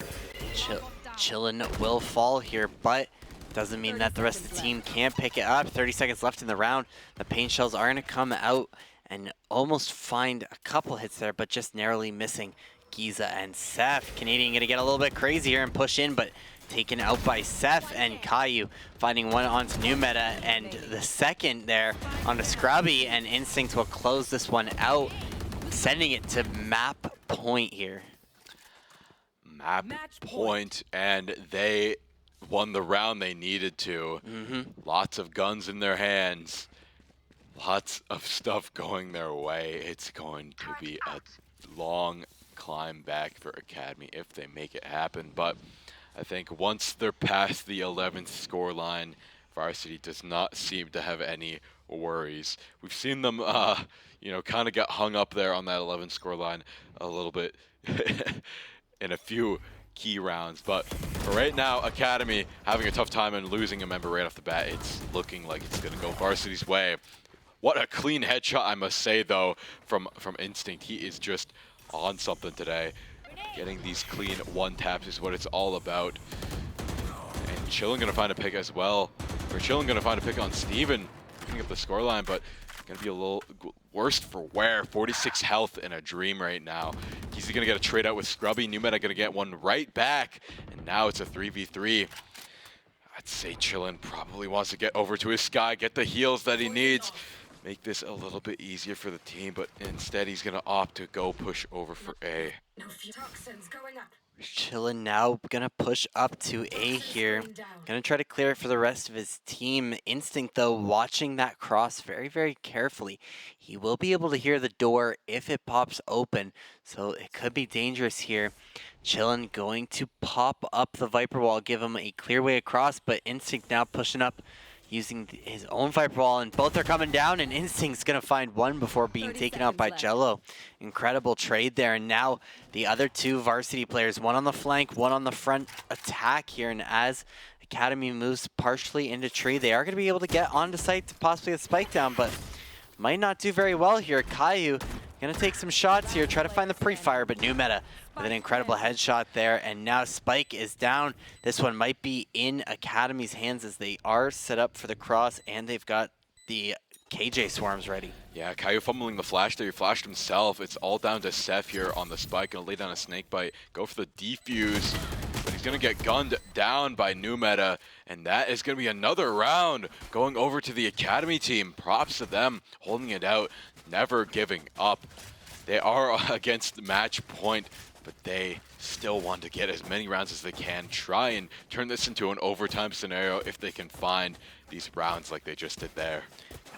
Chillin' will fall here, but doesn't mean that the rest of the team can't pick it up. 30 seconds left in the round. The paint shells are going to come out and almost find a couple hits there, but just narrowly missing Giza and Seth. Canadian going to get a little bit crazy here and push in, but taken out by Seth, and Caillou finding one onto New Meta, and the second there onto Scrubby, and Instinct will close this one out, sending it to map point here.
Map point, and they won the round they needed to. Lots of guns in their hands. Lots of stuff going their way. It's going to be a long climb back for Academy if they make it happen. But I think once they're past the 11th scoreline, Varsity does not seem to have any worries. We've seen them, you know, kind of get hung up there on that 11th scoreline a little bit in a few key rounds. But for right now, Academy having a tough time and losing a member right off the bat. It's looking like it's going to go Varsity's way. What a clean headshot, I must say, though, from Instinct. He is just on something today. Getting these clean one taps is what it's all about. And Chillin gonna find a pick as well. Or Chillin gonna find a pick on Steven, picking up the scoreline, but gonna be a little worse for wear. 46 health in a dream right now. He's gonna get a trade out with Scrubby. New Meta gonna get one right back, and now it's a 3v3. I'd say Chillin probably wants to get over to his Sky, get the heals that he needs, make this a little bit easier for the team, but instead he's gonna opt to go push over for A.
Toxins going up.
Chillin now gonna push up to A here. Gonna try to clear it for the rest of his team. Instinct though, watching that cross very, very carefully. He will be able to hear the door if it pops open, so it could be dangerous here. Chillin going to pop up the Viper Wall, give him a clear way across, but Instinct now pushing up using his own Viper Wall, and both are coming down, and Instinct's gonna find one before being taken out by Jello. Incredible trade there, and now the other two Varsity players, one on the flank, one on the front attack here, and as Academy moves partially into tree, they are gonna be able to get onto site to possibly a spike down, but might not do very well here. Caillou gonna take some shots here, try to find the pre-fire, but New Meta with an incredible headshot there, and now Spike is down. This one might be in Academy's hands as they are set up for the cross, and they've got the KJ swarms ready.
Yeah, Caillou fumbling the flash there. He flashed himself. It's all down to Seth here on the spike. Gonna lay down a snake bite, go for the defuse, but he's gonna get gunned down by New Meta, and that is gonna be another round going over to the Academy team. Props to them holding it out, never giving up. They are against the match point, but they still want to get as many rounds as they can, try and turn this into an overtime scenario if they can find these rounds like they just did there.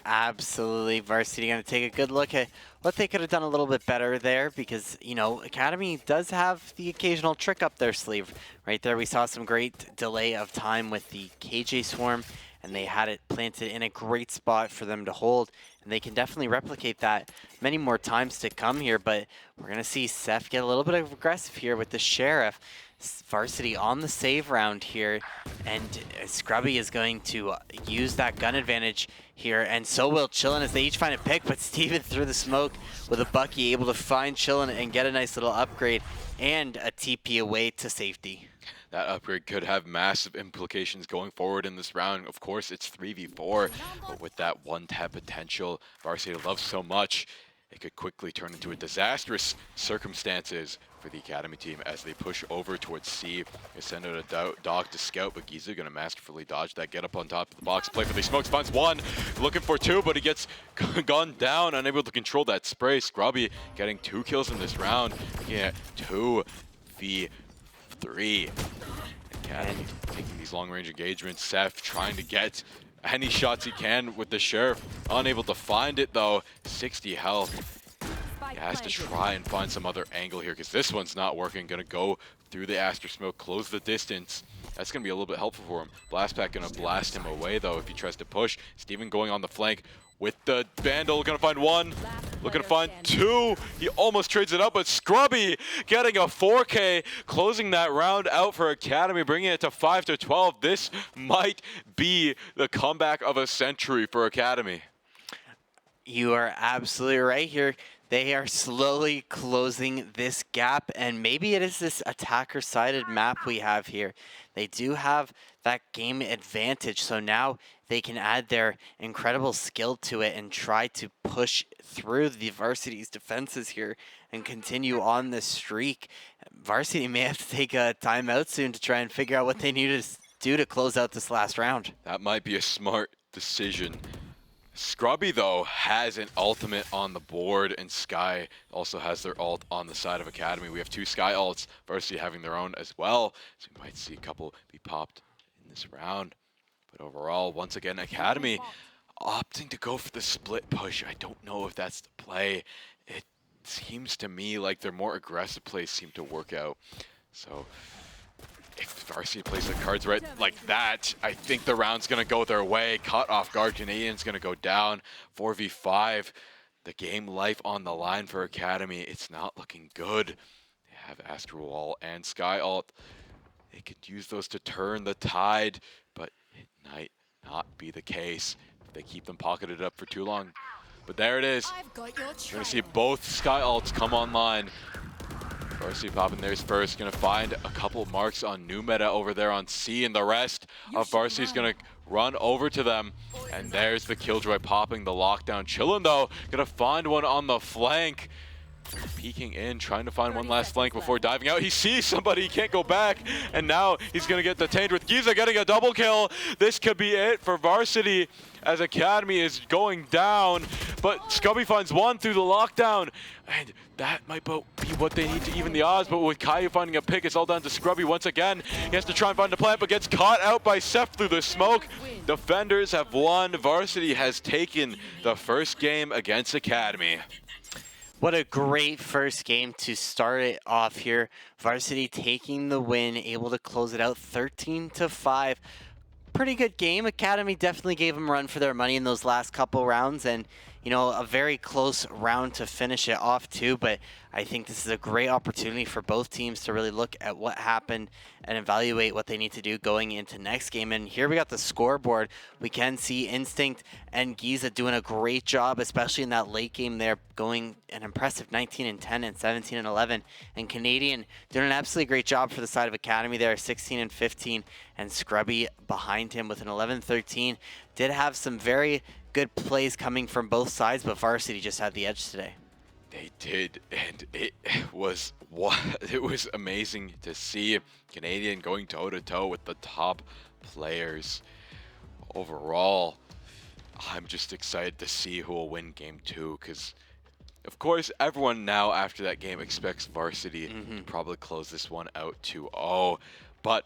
Absolutely. Varsity going to take a good look at what they could have done a little bit better there, because, you know, Academy does have the occasional trick up their sleeve. Right there we saw some great delay of time with the KJ swarm, and they had it planted in a great spot for them to hold, and they can definitely replicate that many more times to come here. But we're going to see Seth get a little bit aggressive here with the Sheriff. Varsity on the save round here, and Scrubby is going to use that gun advantage here, and so will Chillin as they each find a pick, but Steven through the smoke with a Bucky able to find Chillin and get a nice little upgrade and a TP away to safety.
That upgrade could have massive implications going forward in this round. Of course, it's 3v4, but with that one-tap potential Varsity loves so much, it could quickly turn into a disastrous circumstances for the Academy team as they push over towards C. They send out a dog to scout, but Giza gonna masterfully dodge that, get up on top of the box, play for the smokes, finds one, looking for two, but he gets gunned down, unable to control that spray. Scrubby getting 2 kills in this round, making it 2v3. Academy taking these long-range engagements. Seth trying to get any shots he can with the Sheriff. Unable to find it though. 60 health. He has to try and find some other angle here because this one's not working. Gonna go through the Aster Smoke, close the distance. That's gonna be a little bit helpful for him. Blast Pack gonna blast him away though if he tries to push. Steven going on the flank with the Vandal, gonna find one. Looking to find two. He almost trades it up, but Scrubby getting a 4K, closing that round out for Academy, bringing it to 5-12. This might be the comeback of a century for Academy.
You are absolutely right here. They are slowly closing this gap, and maybe it is this attacker-sided map we have here. They do have that game advantage, so now they can add their incredible skill to it and try to push through the Varsity's defenses here and continue on this streak. Varsity may have to take a timeout soon to try and figure out what they need to do to close out this last round.
That might be a smart decision. Scrubby, though, has an ultimate on the board, and Sky also has their ult on the side of Academy. We have 2 Sky ults, Varsity having their own as well, so we might see a couple be popped in this round. But overall, once again, Academy opting to go for the split push. I don't know if that's the play. It seems to me like their more aggressive plays seem to work out. So if Varsity plays the cards right like that, I think the round's going to go their way. Caught off guard, Canadian's going to go down. 4v5, the game life on the line for Academy. It's not looking good. They have Astral Wall and Sky Alt. They could use those to turn the tide, but it might not be the case if they keep them pocketed up for too long. But there it is.
I've got your
You're
trail.
gonna see both Sky Alts come online. Varsity popping theirs first, gonna find a couple marks on New Meta over there on C, and the rest of Varsity's gonna run over to them. And there's the Killjoy popping the lockdown. Chillin' though, gonna find one on the flank. Peeking in, trying to find one last flank before diving out. He sees somebody, he can't go back, and now he's gonna get detained with Giza getting a double kill. This could be it for Varsity as Academy is going down, but Scubby finds one through the lockdown, and that might be what they need to even the odds. But with Caillou finding a pick, it's all down to Scrubby once again. He has to try and find the plant, but gets caught out by Seth through the smoke. Defenders have won. Varsity has taken the first game against Academy.
What a great first game to start it off here. Varsity taking the win, able to close it out 13-5. Pretty good game. Academy definitely gave them a run for their money in those last couple rounds, and you know, a very close round to finish it off too. But I think this is a great opportunity for both teams to really look at what happened and evaluate what they need to do going into next game. And here we got the scoreboard. We can see Instinct and Giza doing a great job, especially in that late game there, going an impressive 19-10 and 17-11. And Canadian doing an absolutely great job for the side of Academy there, 16-15, and Scrubby behind him with an 11-13. Did have some very good plays coming from both sides, but Varsity just had the edge today.
They did, and it was amazing to see Canadian going toe-to-toe with the top players. Overall, I'm just excited to see who will win game 2, because of course everyone now after that game expects Varsity to probably close this one out 2-0, but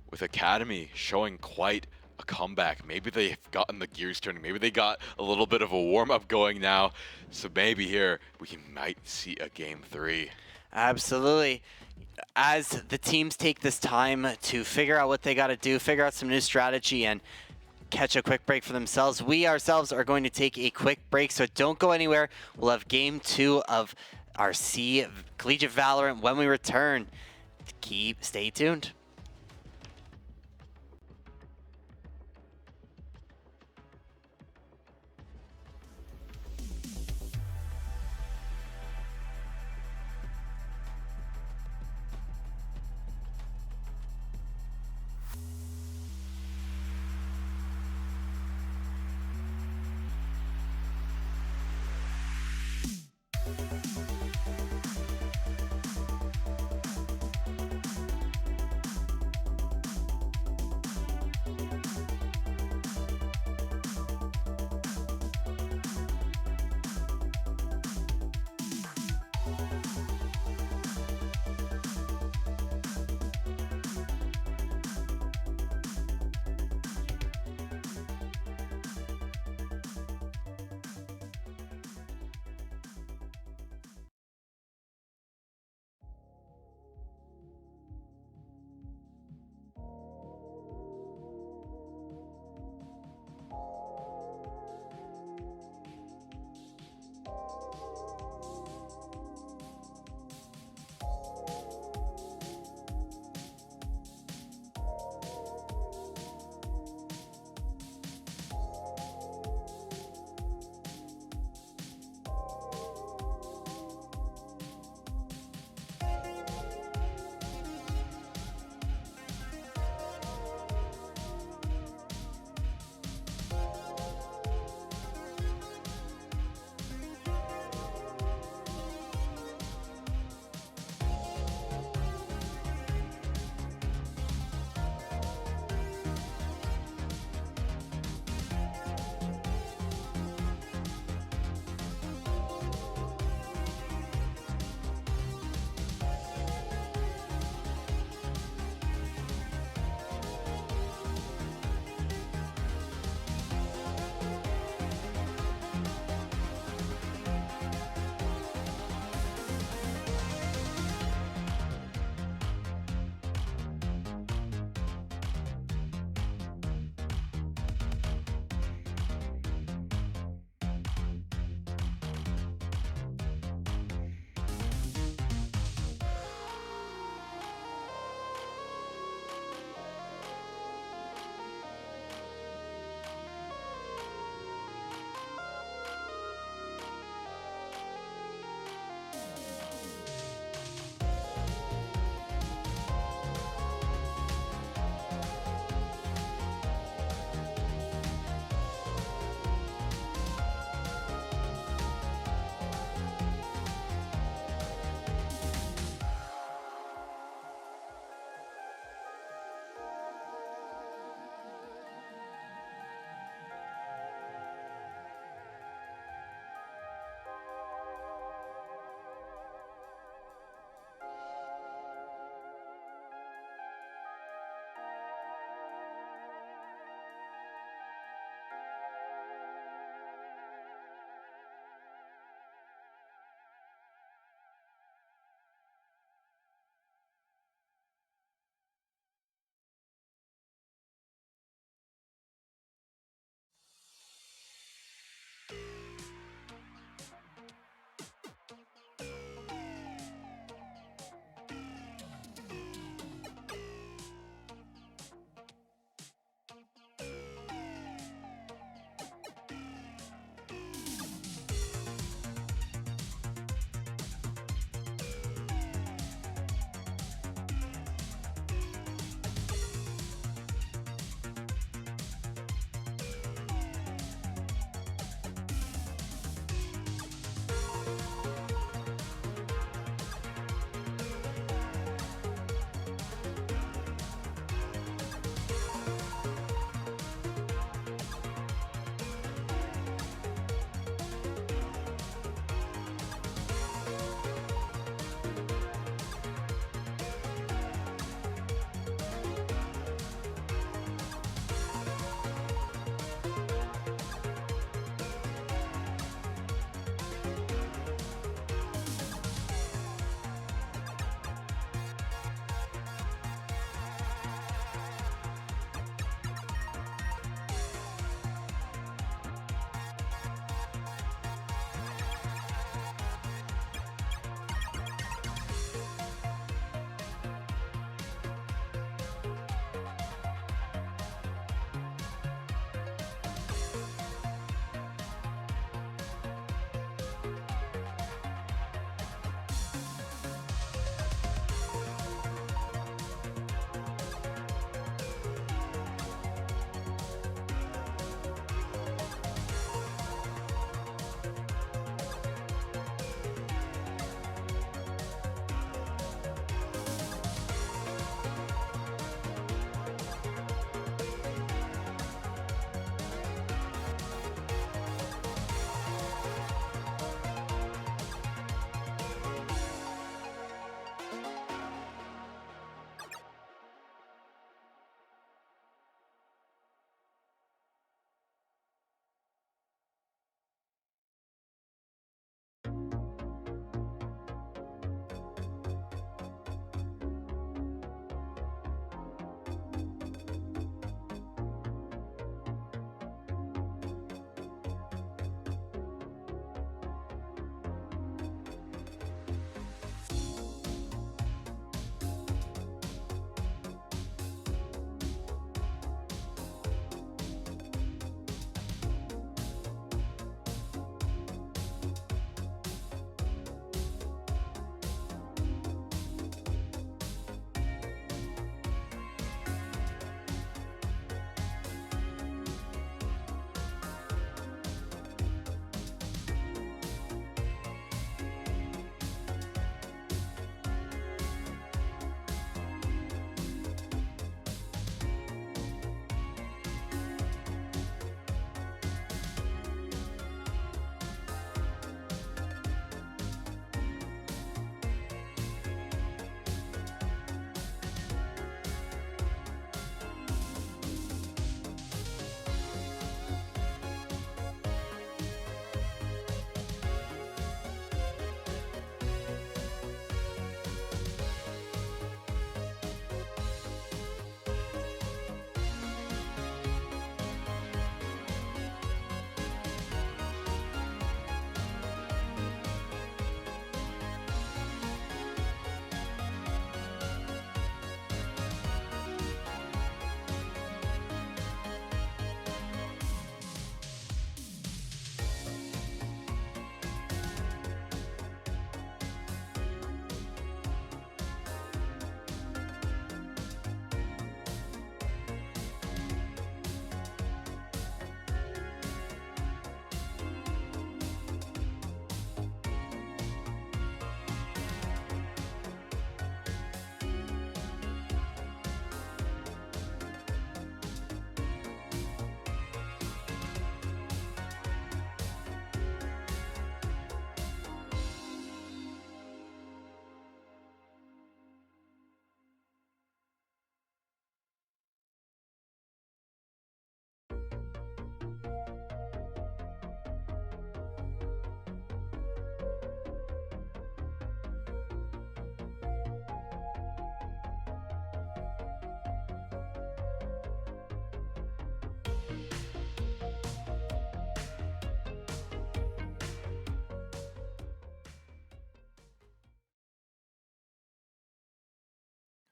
with Academy showing quite a comeback, maybe they've gotten the gears turning, maybe they got a little bit of a warm-up going now, so maybe here we might see a game 3.
Absolutely. As the teams take this time to figure out what they got to do, figure out some new strategy, and catch a quick break for themselves, we ourselves are going to take a quick break, so don't go anywhere. We'll have game 2 of our C Collegiate Valorant when we return. Stay tuned.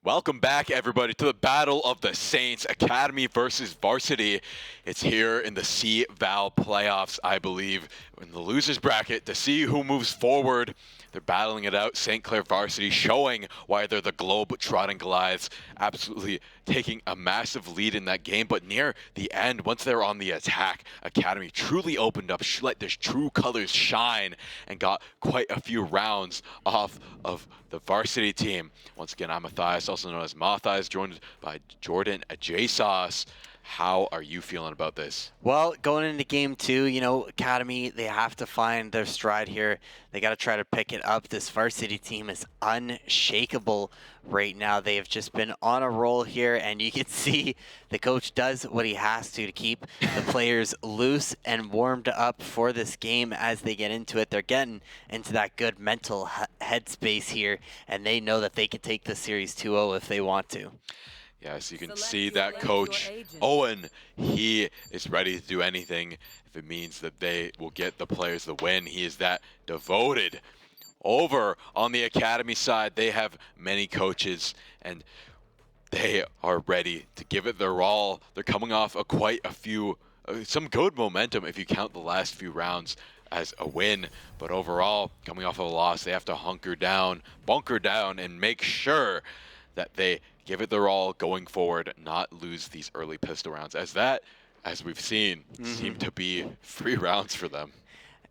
Welcome back, everybody, to the Battle of the Saints, Academy versus Varsity. It's here in the cVAL playoffs, I believe, in the losers bracket to see who moves forward. They're battling it out. St. Clair Varsity showing why they're the globe-trotting Goliaths, absolutely taking a massive lead in that game. But near the end, once they're on the attack, Academy truly opened up, let their true colors shine, and got quite a few rounds off of the Varsity team. Once again, I'm Matthias, also known as Matthias, joined by Jordan J-Sauce. How are you feeling about this?
Well, going into game 2, you know, Academy, they have to find their stride here. They got to try to pick it up. This Varsity team is unshakable right now. They have just been on a roll here, and you can see the coach does what he has to keep the players loose and warmed up for this game as they get into it. They're getting into that good mental headspace here, and they know that they can take the series 2-0 if they want to.
Yes, you can see that coach, Owen, he is ready to do anything if it means that they will get the players the win. He is that devoted. Over on the Academy side, they have many coaches, and they are ready to give it their all. They're coming off quite a few, some good momentum if you count the last few rounds as a win. But overall, coming off of a loss, they have to hunker down, bunker down, and make sure that they give it their all going forward, not lose these early pistol rounds, as we've seen, seem to be free rounds for them.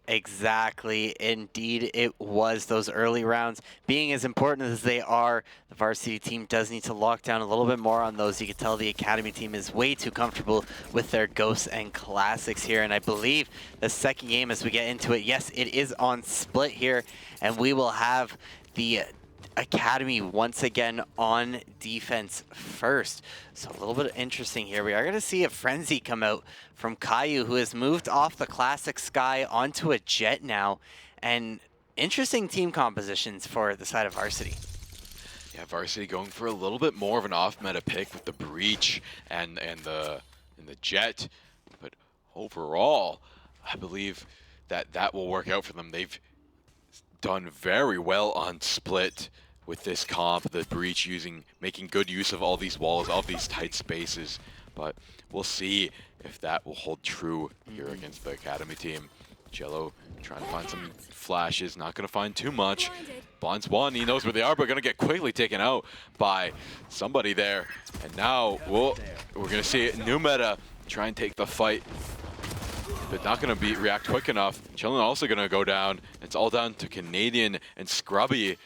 Exactly. Indeed, it was. Those early rounds being as important as they are, the Varsity team does need to lock down a little bit more on those. You can tell the Academy team is way too comfortable with their Ghosts and Classics here. And I believe the second game, as we get into it, yes, it is on split here, and we will have the Academy once again on defense first. So a little bit interesting here. We are going to see a Frenzy come out from Caillou, who has moved off the Classic Sky onto a Jet now. And interesting team compositions for the side of Varsity.
Yeah, Varsity going for a little bit more of an off-meta pick with the Breach and the Jet. But overall, I believe that will work out for them. They've done very well on split with this comp, the Breach making good use of all these walls, all these tight spaces. But we'll see if that will hold true here against the Academy team. Jello trying to find some flashes, not going to find too much. Bonds one, he knows where they are, but going to get quickly taken out by somebody there. And now we're going to see new meta try and take the fight, but not going to react quick enough. Chillin also going to go down. It's all down to Canadian and Scrubby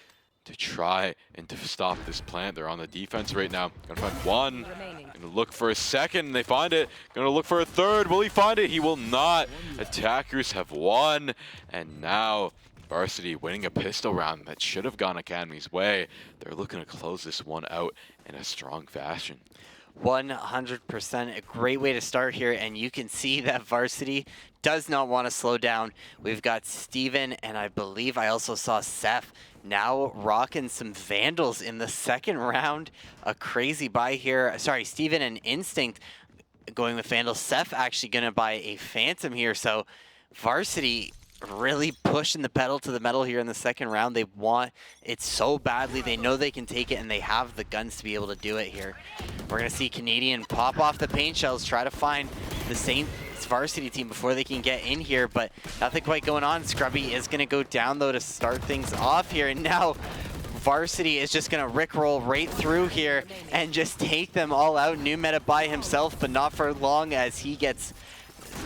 to try and to stop this plant. They're on the defense right now. Gonna find one. Gonna look for a second. They find it. Gonna look for a third. Will he find it? He will not. Attackers have won. And now Varsity winning a pistol round that should have gone Academy's way. They're looking to close this one out in a strong fashion.
100%, a great way to start here, and you can see that Varsity does not want to slow down. We've got Steven, and I believe I also saw Seth now rocking some Vandals in the second round. A crazy buy here. Sorry, Steven and Instinct going with Vandals. Seth actually going to buy a Phantom here, so Varsity really pushing the pedal to the metal here in the second round. They want it so badly. They know they can take it, and they have the guns to be able to do it here. We're going to see Canadian pop off the paint shells, try to find the Saints Varsity team before they can get in here, but nothing quite going on. Scrubby is going to go down, though, to start things off here, and now Varsity is just going to rickroll right through here and just take them all out. New meta by himself, but not for long, as he gets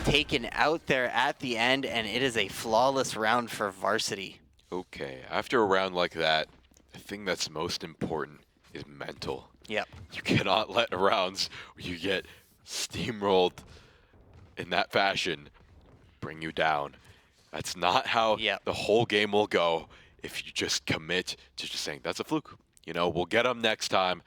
taken out there at the end, and it is a flawless round for Varsity.
Okay, after a round like that, the thing that's most important is mental.
Yep.
You cannot let rounds where you get steamrolled in that fashion bring you down. That's not how the whole game will go if you just commit to just saying, that's a fluke. You know, we'll get them next time.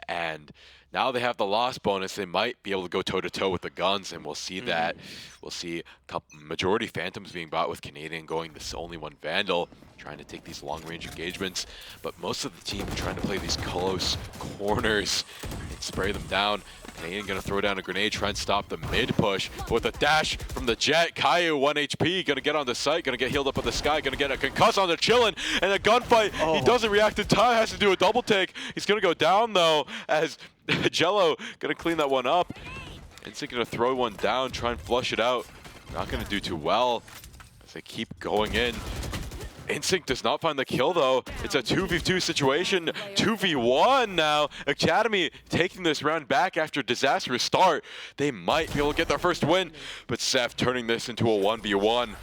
And now they have the loss bonus. They might be able to go toe-to-toe with the guns, and we'll see that. We'll see majority Phantoms being bought with Canadian going this only one Vandal, trying to take these long-range engagements. But most of the team trying to play these close corners and spray them down. Canadian gonna throw down a grenade, try and stop the mid push. But with a dash from the Jet, Caillou 1 HP, gonna get on the site, gonna get healed up in the sky, gonna get a concuss on the Chillin, and a gunfight. He doesn't react in time, has to do a double take. He's gonna go down though, as Jello gonna clean that one up. Instinct gonna throw one down, try and flush it out. Not gonna do too well as they keep going in. Instinct does not find the kill though. It's a 2v2 situation, 2v1 now. Academy taking this round back after a disastrous start. They might be able to get their first win, but Seth turning this into a 1v1.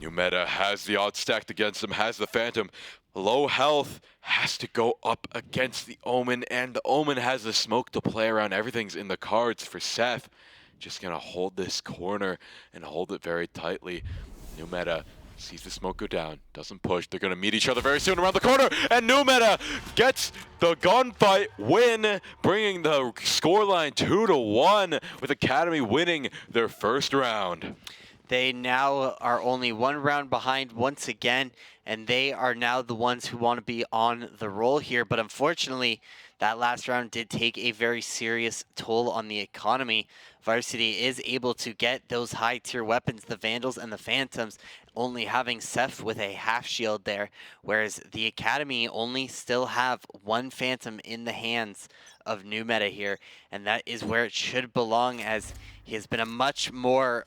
New Meta has the odds stacked against him, has the Phantom. Low health, has to go up against the Omen, and the Omen has the smoke to play around. Everything's in the cards for Seth. Just gonna hold this corner and hold it very tightly. New Meta sees the smoke go down, doesn't push. They're gonna meet each other very soon around the corner, and New Meta gets the gunfight win, bringing the scoreline 2-1, with Academy winning their first round.
They now are only one round behind once again, and they are now the ones who want to be on the roll here. But unfortunately, that last round did take a very serious toll on the economy. Varsity is able to get those high-tier weapons, the Vandals and the Phantoms, only having Seth with a half shield there, whereas the Academy only still have one Phantom in the hands of New Meta here, and that is where it should belong, as he has been a much more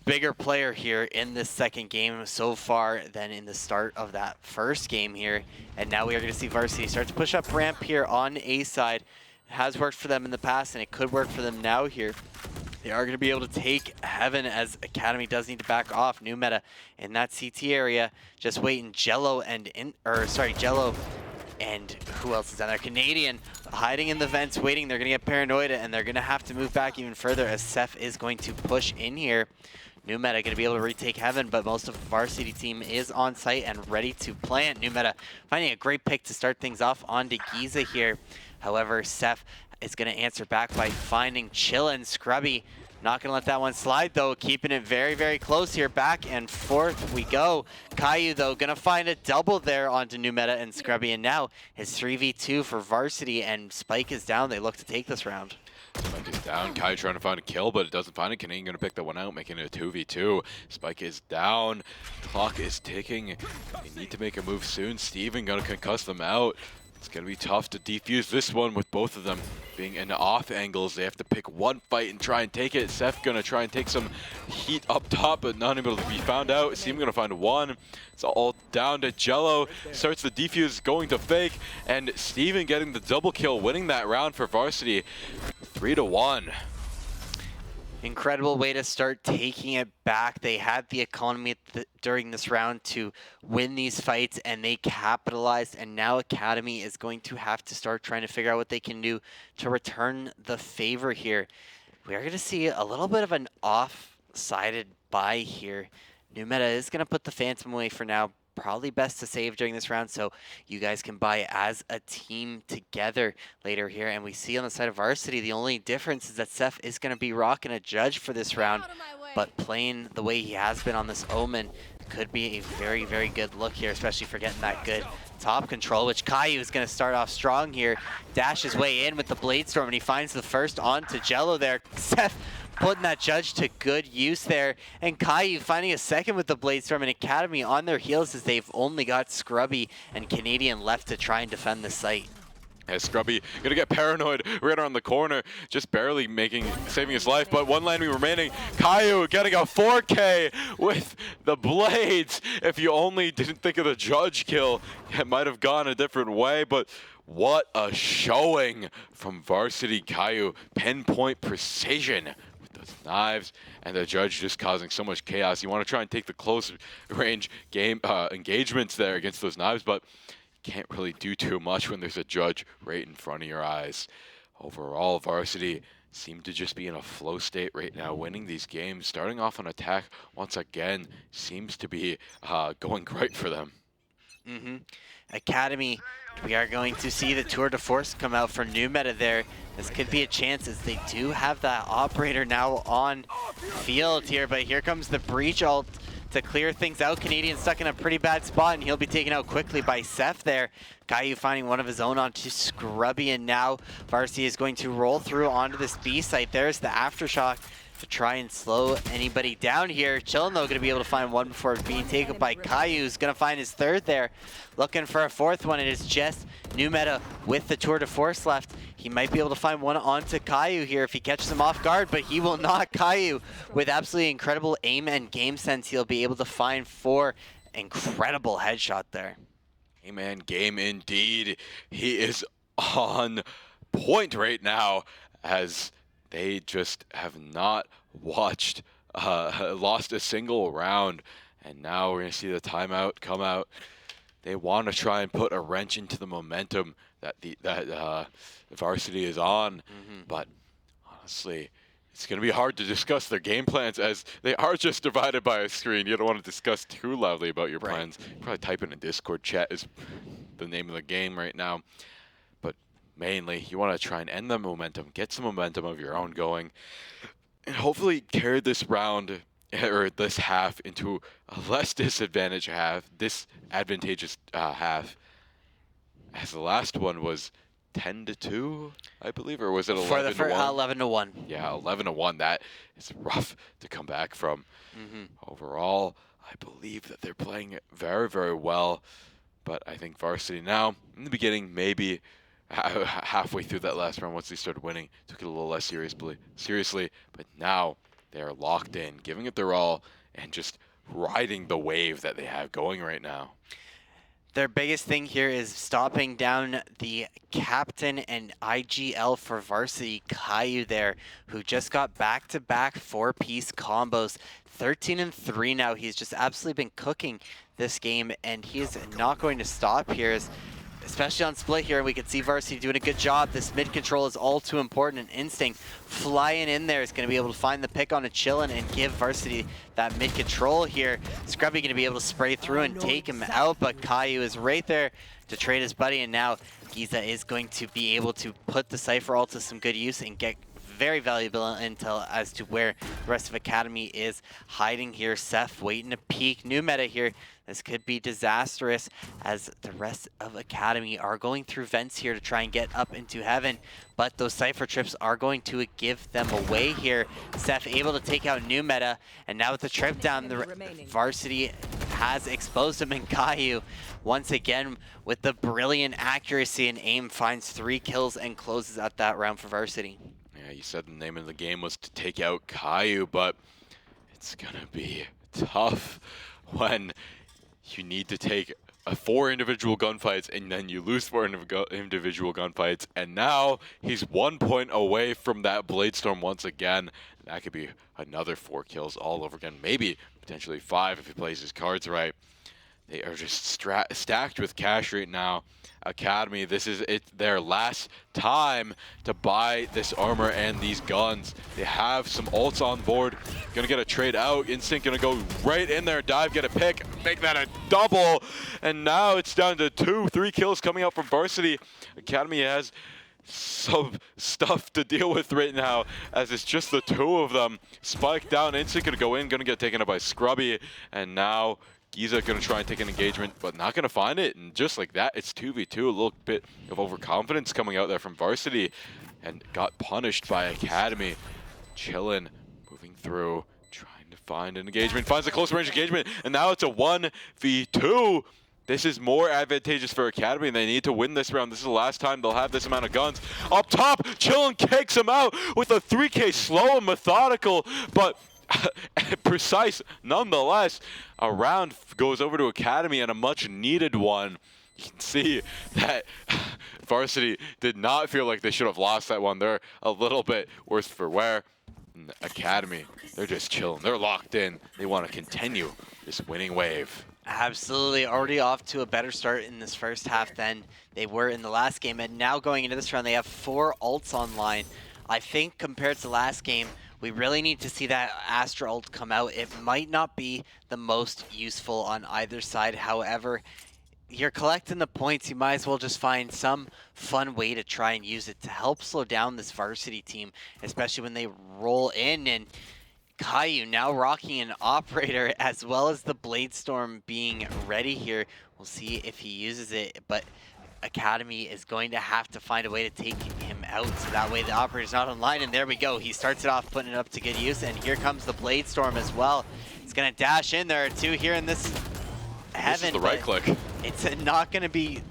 bigger player here in this second game so far than in the start of that first game here. And now we are going to see Varsity start to push up ramp here on A side. It has worked for them in the past, and it could work for them now here. They are going to be able to take Heaven, as Academy does need to back off. New Meta in that CT area, just waiting. Jello and Jello and who else is down there? Canadian hiding in the vents, waiting. They're going to get paranoid, and they're going to have to move back even further, as Seth is going to push in here. New Meta going to be able to retake Heaven, but most of the Varsity team is on site and ready to plant. New Meta finding a great pick to start things off onto Giza here. However, Seth is going to answer back by finding Chillin. Scrubby not going to let that one slide, though, keeping it very, very close here. Back and forth we go. Caillou, though, going to find a double there onto New Meta and Scrubby, and now it's 3v2 for Varsity, and Spike is down. They look to take this round.
Spike is down. Caillou trying to find a kill, but it doesn't find it. Canadian going to pick that one out, making it a 2v2. Spike is down. Clock is ticking. They need to make a move soon. Steven going to concuss them out. It's going to be tough to defuse this one with both of them being in off angles. They have to pick one fight and try and take it. Seth going to try and take some heat up top, but not able to be found out. Steven going to find one. It's all down to Jello. Starts the defuse, going to fake, and Steven getting the double kill, winning that round for Varsity. 3-1.
Incredible way to start taking it back. They had the economy during this round to win these fights, and they capitalized, and now Academy is going to have to start trying to figure out what they can do to return the favor here. We are going to see a little bit of an off-sided buy here. New Meta is going to put the Phantom away for now. Probably best to save during this round, so you guys can buy as a team together later here. And we see on the side of Varsity, the only difference is that Seth is going to be rocking a Judge for this round, but playing the way he has been on this Omen could be a very, very good look here, especially for getting that good top control, which Caillou is going to start off strong here. Dash his way in with the Blade Storm, and he finds the first onto Jello there. Seth putting that Judge to good use there, and Caillou finding a second with the Blade Storm, and Academy on their heels as they've only got Scrubby and Canadian left to try and defend the site.
As Scrubby gonna get paranoid right around the corner, just barely saving his life, but one landing remaining. Caillou getting a 4K with the blades. If you only didn't think of the Judge kill, it might have gone a different way, but what a showing from Varsity. Caillou, pinpoint precision with those knives, and the Judge just causing so much chaos. You want to try and take the close range game engagements there against those knives, but can't really do too much when there's a Judge right in front of your eyes. Overall, Varsity seem to just be in a flow state right now, winning these games. Starting off on attack once again seems to be going great for them.
Academy, we are going to see the tour de force come out for New Meta there. This could be a chance, as they do have that operator now on field here, but here comes the breach ult to clear things out. Canadian stuck in a pretty bad spot, and he'll be taken out quickly by Seth there. Caillou finding one of his own onto Scrubby, and now Varsity is going to roll through onto this B site. There's the Aftershock to try and slow anybody down here. Chillin, though, going to be able to find one before being taken by Caillou, who's going to find his third there. Looking for a fourth one. It is just New Meta with the Tour de Force left. He might be able to find one onto Caillou here if he catches him off guard, but he will not. Caillou, with absolutely incredible aim and game sense, he'll be able to find 4. Incredible headshot there.
Hey man, game indeed. He is on point right now, as they just have not lost a single round, and now we're gonna see the timeout come out. They want to try and put a wrench into the momentum that Varsity is on, but honestly, it's going to be hard to discuss their game plans as they are just divided by a screen. You don't want to discuss too loudly about your plans. Probably type in a Discord chat is the name of the game right now. But mainly, you want to try and end the momentum, get some momentum of your own going, and hopefully carry this round or this half into a less disadvantaged half, disadvantageous half, as the last one was 10-2, I believe, or was it 11-1?
11-1.
Yeah, 11-1. That is rough to come back from. Overall, I believe that they're playing it very, very well. But I think Varsity now, in the beginning, maybe halfway through that last round, once they started winning, took it a little less seriously. But now they are locked in, giving it their all, and just riding the wave that they have going right now.
Their biggest thing here is stopping down the captain and IGL for Varsity, Caillou there, who just got back-to-back 4-piece combos. 13-3 now. He's just absolutely been cooking this game, and he is not going to stop here. Especially on split here, we can see Varsity doing a good job. This mid control is all too important, and Instinct flying in there is going to be able to find the pick on a Chillin and give Varsity that mid control here. Scrubby going to be able to spray through and take him out, but Caillou is right there to trade his buddy, and now Giza is going to be able to put the Cypher ult to some good use and get very valuable intel as to where the rest of Academy is hiding here. Seth waiting to peek. New meta here. This could be disastrous as the rest of Academy are going through vents here to try and get up into heaven, but those Cypher trips are going to give them away here. Seth able to take out New Meta, and now with the trip down, the Varsity has exposed him, and Caillou, once again, with the brilliant accuracy and aim, finds 3 kills and closes out that round for Varsity.
Yeah, you said the name of the game was to take out Caillou, but it's gonna be tough when you need to take 4 individual gunfights and then you lose 4 individual gunfights, and now he's 1 point away from that Bladestorm once again. That could be another 4 kills all over again, maybe potentially 5 if he plays his cards right. They are just stacked with cash right now. Academy, this is their last time to buy this armor and these guns. They have some ults on board. Gonna get a trade out. Instinct gonna go right in there, dive, get a pick, make that a double. And now it's down to 2-3 kills coming out from Varsity. Academy has some stuff to deal with right now, as it's just the 2 of them. Spike down, Instinct gonna go in, gonna get taken up by Scrubby, and now Giza gonna try and take an engagement, but not gonna find it. And just like that, it's 2v2. A little bit of overconfidence coming out there from Varsity, and got punished by Academy. Chillin, moving through, trying to find an engagement, finds a close range engagement, and now it's a 1v2. This is more advantageous for Academy, and they need to win this round. This is the last time they'll have this amount of guns. Up top, Chillin kicks him out with a 3K slow and methodical, but precise nonetheless. A round goes over to Academy, and a much needed one. You can see that Varsity did not feel like they should have lost that one. They're a little bit worse for wear. And Academy, they're just chilling. They're locked in. They want to continue this winning wave.
Absolutely, already off to a better start in this first half than they were in the last game, and now going into this round they have 4 ults online. I think compared to last game, we really need to see that Astra ult come out. It might not be the most useful on either side. However, you're collecting the points. You might as well just find some fun way to try and use it to help slow down this Varsity team, especially when they roll in. And Caillou now rocking an operator as well as the Blade Storm being ready here. We'll see if he uses it, but Academy is going to have to find a way to take him out so that way the operator's not online. And there we go. He starts it off putting it up to good use, and here comes the Blade Storm as well. It's going to dash in. There are two here in this heaven.
This is the right click.
It's not going to be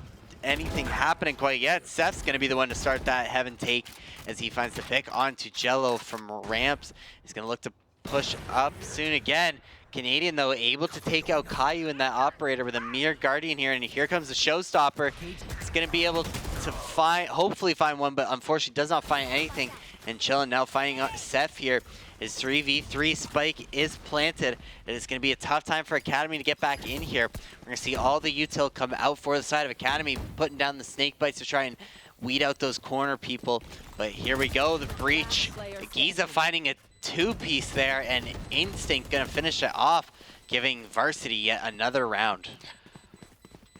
anything happening quite yet. Seth's going to be the one to start that heaven take as he finds the pick onto Jello from ramps. He's going to look to push up soon again. Canadian, though, able to take out Caillou and that operator with a mere Guardian here, and here comes the showstopper. He's going to be able to hopefully find one, but unfortunately does not find anything. And Chillin now finding out Seth here. His 3v3 spike is planted, and it's going to be a tough time for Academy to get back in here. We're going to see all the util come out for the side of Academy, putting down the snake bites to try and weed out those corner people. But here we go, the breach. Giza finding a two-piece there, and Instinct gonna finish it off, giving Varsity yet another round.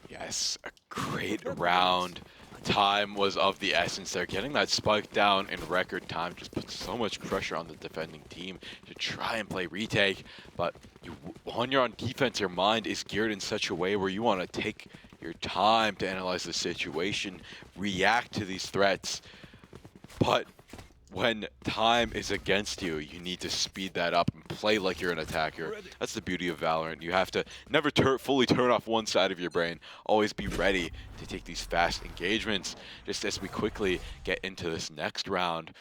Yes, a great round. Time was of the essence there. Getting that spike down in record time just puts so much pressure on the defending team to try and play retake. But when you're on defense, your mind is geared in such a way where you want to take your time to analyze the situation, react to these threats. But when time is against you, you need to speed that up and play like you're an attacker. That's the beauty of Valorant. You have to never fully turn off one side of your brain. Always be ready to take these fast engagements. Just as we quickly get into this next round,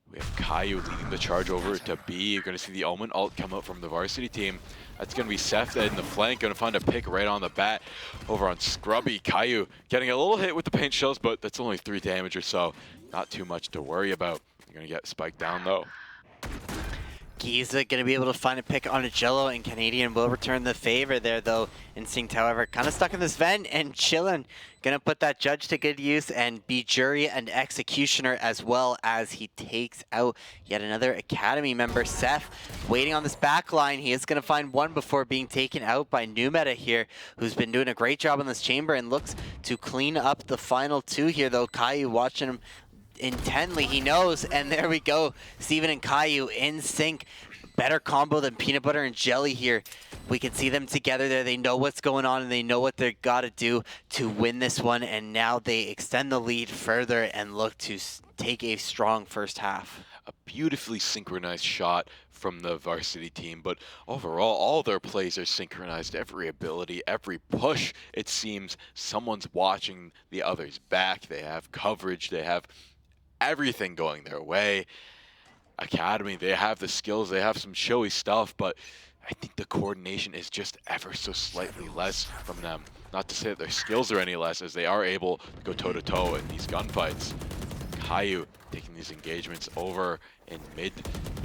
we have Caillou leading the charge over to B. You're going to see the Omen ult come out from the Varsity team. That's going to be Seth in the flank, going to find a pick right on the bat over on Scrubby. Caillou getting a little hit with the paint shells, but that's only 3 damage or so. Not too much to worry about. You're going to get spiked down, though.
Giza going to be able to find a pick on a Jello, and Canadian will return the favor there, though. Instinct, however, kind of stuck in this vent, and Chillin going to put that judge to good use and be jury and executioner as well as he takes out yet another Academy member. Seth waiting on this back line. He is going to find one before being taken out by New Meta here, who's been doing a great job in this chamber and looks to clean up the final 2 here, though. Caillou watching him intently, he knows, and there we go. Steven and Caillou in sync. Better combo than peanut butter and jelly here. We can see them together there. They know what's going on and they know what they got to do to win this one, and now they extend the lead further and look to take a strong first half.
A beautifully synchronized shot from the Varsity team, but overall all their plays are synchronized. Every ability, every push, it seems someone's watching the other's back. They have coverage, they have everything going their way. Academy, they have the skills, they have some showy stuff, but I think the coordination is just ever so slightly less from them. Not to say that their skills are any less, as they are able to go toe-to-toe in these gunfights. Caillou taking these engagements over in mid,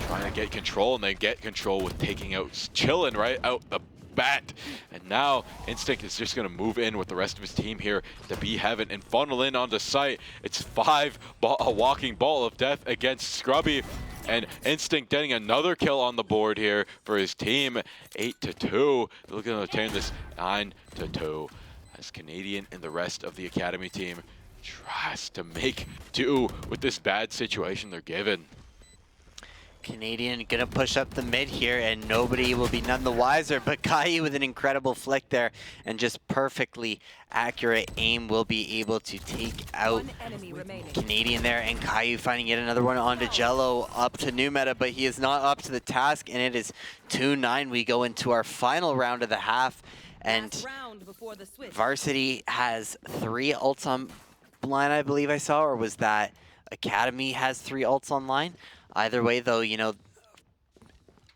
trying to get control, and they get control with taking out Chillin right out the bat. And now Instinct is just going to move in with the rest of his team here to be heaven and funnel in onto site. It's a walking ball of death against Scrubby, and Instinct getting another kill on the board here for his team. 8-2. They're looking to turn this 9-2 as Canadian and the rest of the Academy team tries to make do with this bad situation they're given.
Canadian gonna push up the mid here, and nobody will be none the wiser, but Caillou with an incredible flick there and just perfectly accurate aim will be able to take out Canadian there, and Caillou finding yet another one onto Jello, up to New Meta, but he is not up to the task, and it is 2-9. We go into our final round of the half, and Varsity has 3 ults on line, I believe I saw, or was that Academy has 3 ults online? Either way, though, you know,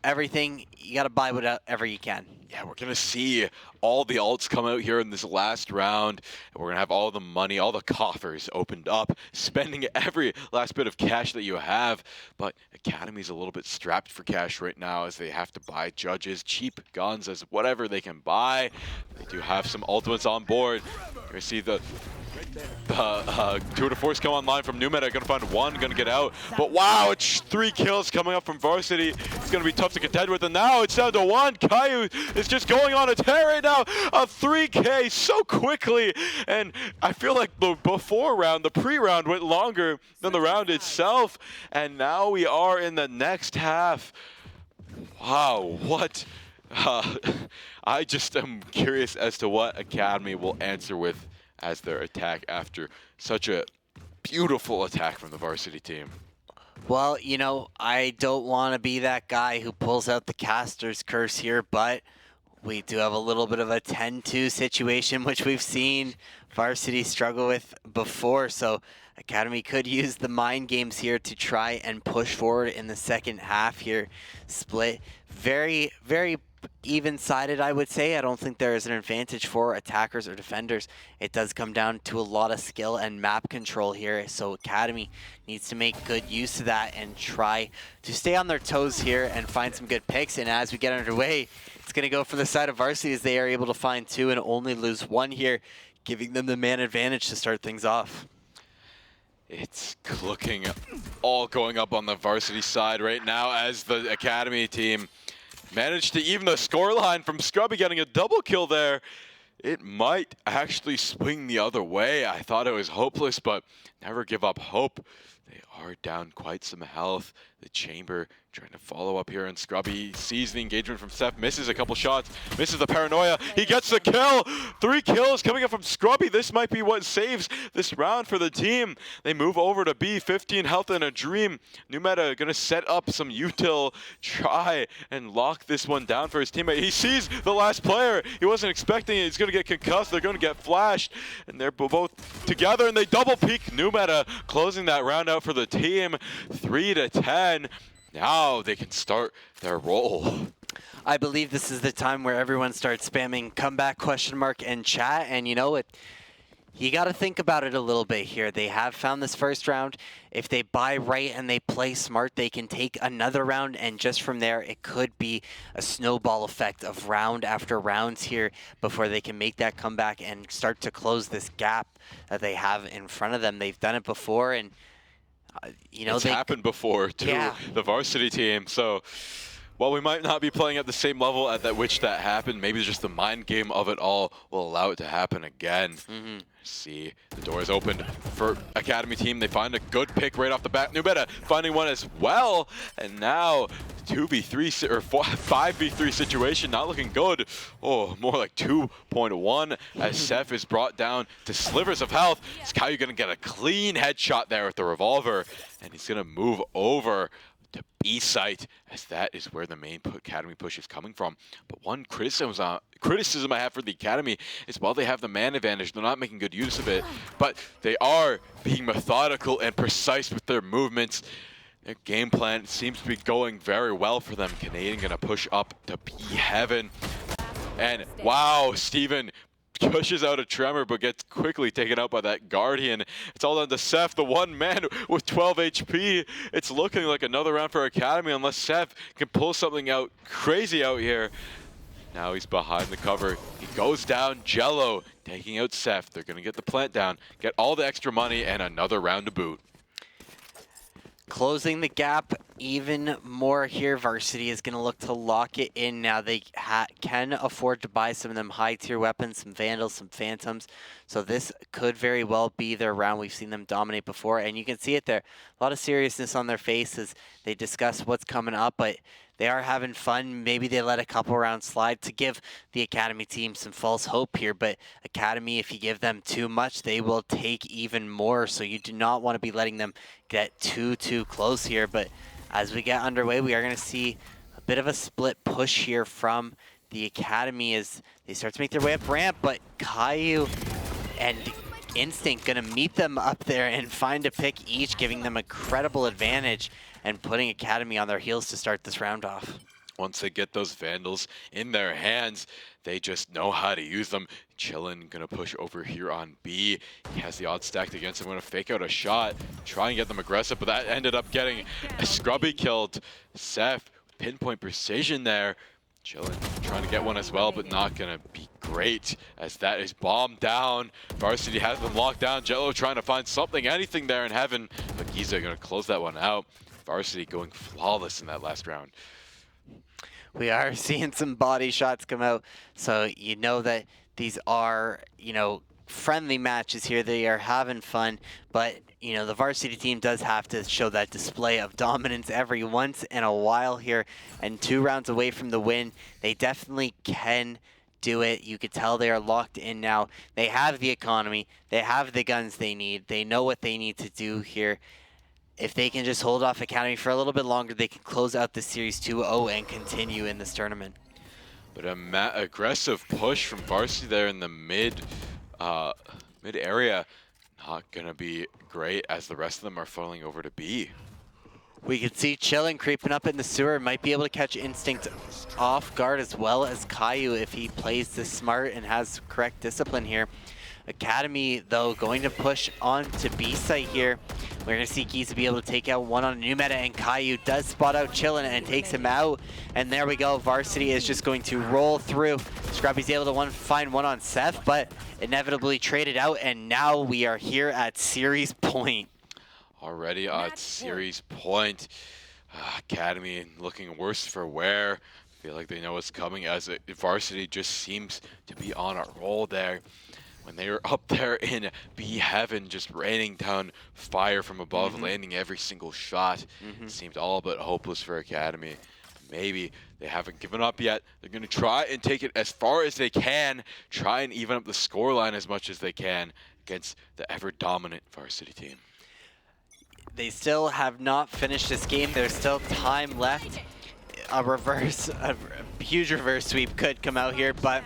everything, you got to buy whatever you can.
Yeah, we're going to see all the alts come out here in this last round. And we're going to have all the money, all the coffers opened up, spending every last bit of cash that you have. But Academy's a little bit strapped for cash right now as they have to buy judges, cheap guns, as whatever they can buy. They do have some ultimates on board. You're going to see the tour de force come online from New Meta. Gonna find one, gonna get out. But wow, it's 3 kills coming up from Varsity. It's gonna be tough to contend with, and now it's down to 1. Caillou is just going on a tear right now. A 3K so quickly, and I feel like the before round, the pre-round went longer than the round itself, and now we are in the next half. Wow, what? Uh, I just am curious as to what Academy will answer with as their attack after such a beautiful attack from the varsity team.
Well, you know, I don't want to be that guy who pulls out the caster's curse here, but we do have a little bit of a 10-2 situation, which we've seen Varsity struggle with before. So Academy could use the mind games here to try and push forward in the second half here. Split very, very even-sided, I would say. I don't think there is an advantage for attackers or defenders. It does come down to a lot of skill and map control here. So Academy needs to make good use of that and try to stay on their toes here and find some good picks. And as we get underway, it's going to go for the side of Varsity as they are able to find 2 and only lose 1 here, giving them the man advantage to start things off.
It's looking all going up on the varsity side right now as the Academy team managed to even the scoreline from Scrubby getting a double kill there. It might actually swing the other way. I thought it was hopeless, but never give up hope. They are down quite some health. The Chamber trying to follow up here, and Scrubby sees the engagement from Seth, misses a couple shots, misses the paranoia. He gets the kill. 3 kills coming up from Scrubby. This might be what saves this round for the team. They move over to B, 15 health and a dream. New Meta gonna set up some util, try and lock this one down for his teammate. He sees the last player. He wasn't expecting it. He's gonna get concussed. They're gonna get flashed, and they're both together, and they double peek. New Meta closing that round out for the team, 3-10. Now they can start their roll.
I believe this is the time where everyone starts spamming comeback question mark and chat, and you know what? You got to think about it a little bit here. They have found this first round. If they buy right and they play smart, they can take another round, and just from there, it could be a snowball effect of round after rounds here before they can make that comeback and start to close this gap that they have in front of them. They've done it before, and you know,
it's happened before to the varsity team. So while we might not be playing at the same level at which that happened, maybe just the mind game of it all will allow it to happen again. See, the door is opened for Academy team. They find a good pick right off the bat. New Meta finding one as well. And now 2v3 or 5v3 situation, not looking good. Oh, more like 2.1 as Seth is brought down to slivers of health. Is Caillou gonna get a clean headshot there with the revolver, and he's gonna move over to B site, as that is where the main Academy push is coming from. But one criticism I have for the Academy is while they have the man advantage, they're not making good use of it, but they are being methodical and precise with their movements. Their game plan seems to be going very well for them. Canadian gonna push up to B heaven. And wow, Steven pushes out a tremor, but gets quickly taken out by that Guardian. It's all down to Seth, the one man with 12 HP. It's looking like another round for Academy unless Seth can pull something out crazy out here. Now he's behind the cover. He goes down. Jello taking out Seth. They're going to get the plant down, get all the extra money, and another round to boot.
Closing the gap even more here. Varsity is going to look to lock it in now. They can afford to buy some of them high-tier weapons, some Vandals, some Phantoms. So this could very well be their round. We've seen them dominate before, and you can see it there. A lot of seriousness on their faces. They discuss what's coming up, but they are having fun. Maybe they let a couple rounds slide to give the Academy team some false hope here, but Academy, if you give them too much, they will take even more. So you do not want to be letting them get too close here. But as we get underway, we are going to see a bit of a split push here from the Academy as they start to make their way up ramp, but Caillou and Instinct going to meet them up there and find a pick each, giving them a credible advantage and putting Academy on their heels to start this round off.
Once they get those Vandals in their hands, they just know how to use them. Chillin gonna push over here on B. He has the odds stacked against him. Gonna fake out a shot, try and get them aggressive, but that ended up getting a Scrubby killed. Seth, pinpoint precision there. Chillin trying to get one as well, but not gonna be great as that is bombed down. Varsity has them locked down. Jello trying to find something, anything there in heaven, but Giza gonna close that one out. Varsity going flawless in that last round.
We are seeing some body shots come out, so you know that these are, you know, friendly matches here. They are having fun, but you know, the varsity team does have to show that display of dominance every once in a while here, and 2 rounds away from the win. They definitely can do it. You could tell they are locked in now. They have the economy, they have the guns they need, they know what they need to do here. If they can just hold off Academy for a little bit longer, they can close out the series 2-0 and continue in this tournament.
But aggressive push from Varsity there in the mid area, not gonna be great as the rest of them are funneling over to B.
We can see Chillin creeping up in the sewer, might be able to catch Instinct off guard as well as Caillou if he plays this smart and has correct discipline here. Academy, though, going to push on to B site here. We're going to see Giza be able to take out one on a new meta, and Caillou does spot out Chillin and takes him out. And there we go. Varsity is just going to roll through. Scrubby's able to find one on Seth, but inevitably traded out, and now we are here at series point.
Already at series point. Academy looking worse for wear. Feel like they know what's coming as Varsity just seems to be on a roll there. When they were up there in B heaven, just raining down fire from above, landing every single shot. It seemed all but hopeless for Academy. Maybe they haven't given up yet. They're going to try and take it as far as they can, try and even up the scoreline as much as they can against the ever-dominant Varsity team.
They still have not finished this game. There's still time left. A huge reverse sweep could come out here, but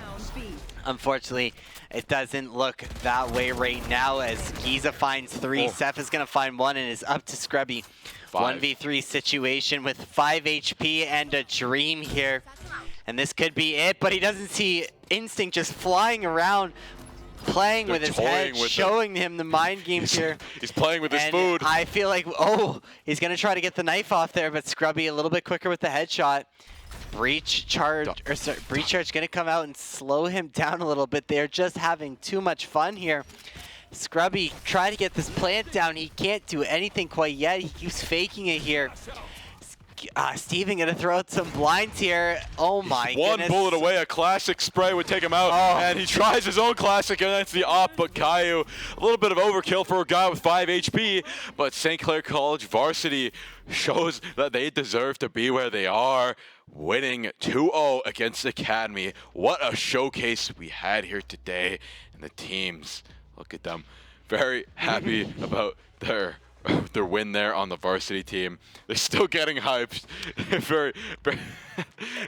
unfortunately, it doesn't look that way right now as Giza finds 3. Seth is going to find 1 and is up to Scrubby. 1v3 situation with 5 HP and a dream here. And this could be it, but he doesn't see Instinct just flying around, playing with his head, showing him the mind games here.
He's playing with his
and
food.
I feel like, he's going to try to get the knife off there, but Scrubby a little bit quicker with the headshot. Breach charge going to come out and slow him down a little bit. They're just having too much fun here. Scrubby try to get this plant down. He can't do anything quite yet. He keeps faking it here. Steven gonna throw out some blinds here. Oh my goodness.
One bullet away, a classic spray would take him out. And he tries his own classic against the op, but Caillou, a little bit of overkill for a guy with 5 HP. But St. Clair College Varsity shows that they deserve to be where they are, winning 2-0 against Academy. What a showcase we had here today. And the teams, look at them, very happy about their win there on the Varsity team. They're still getting hyped.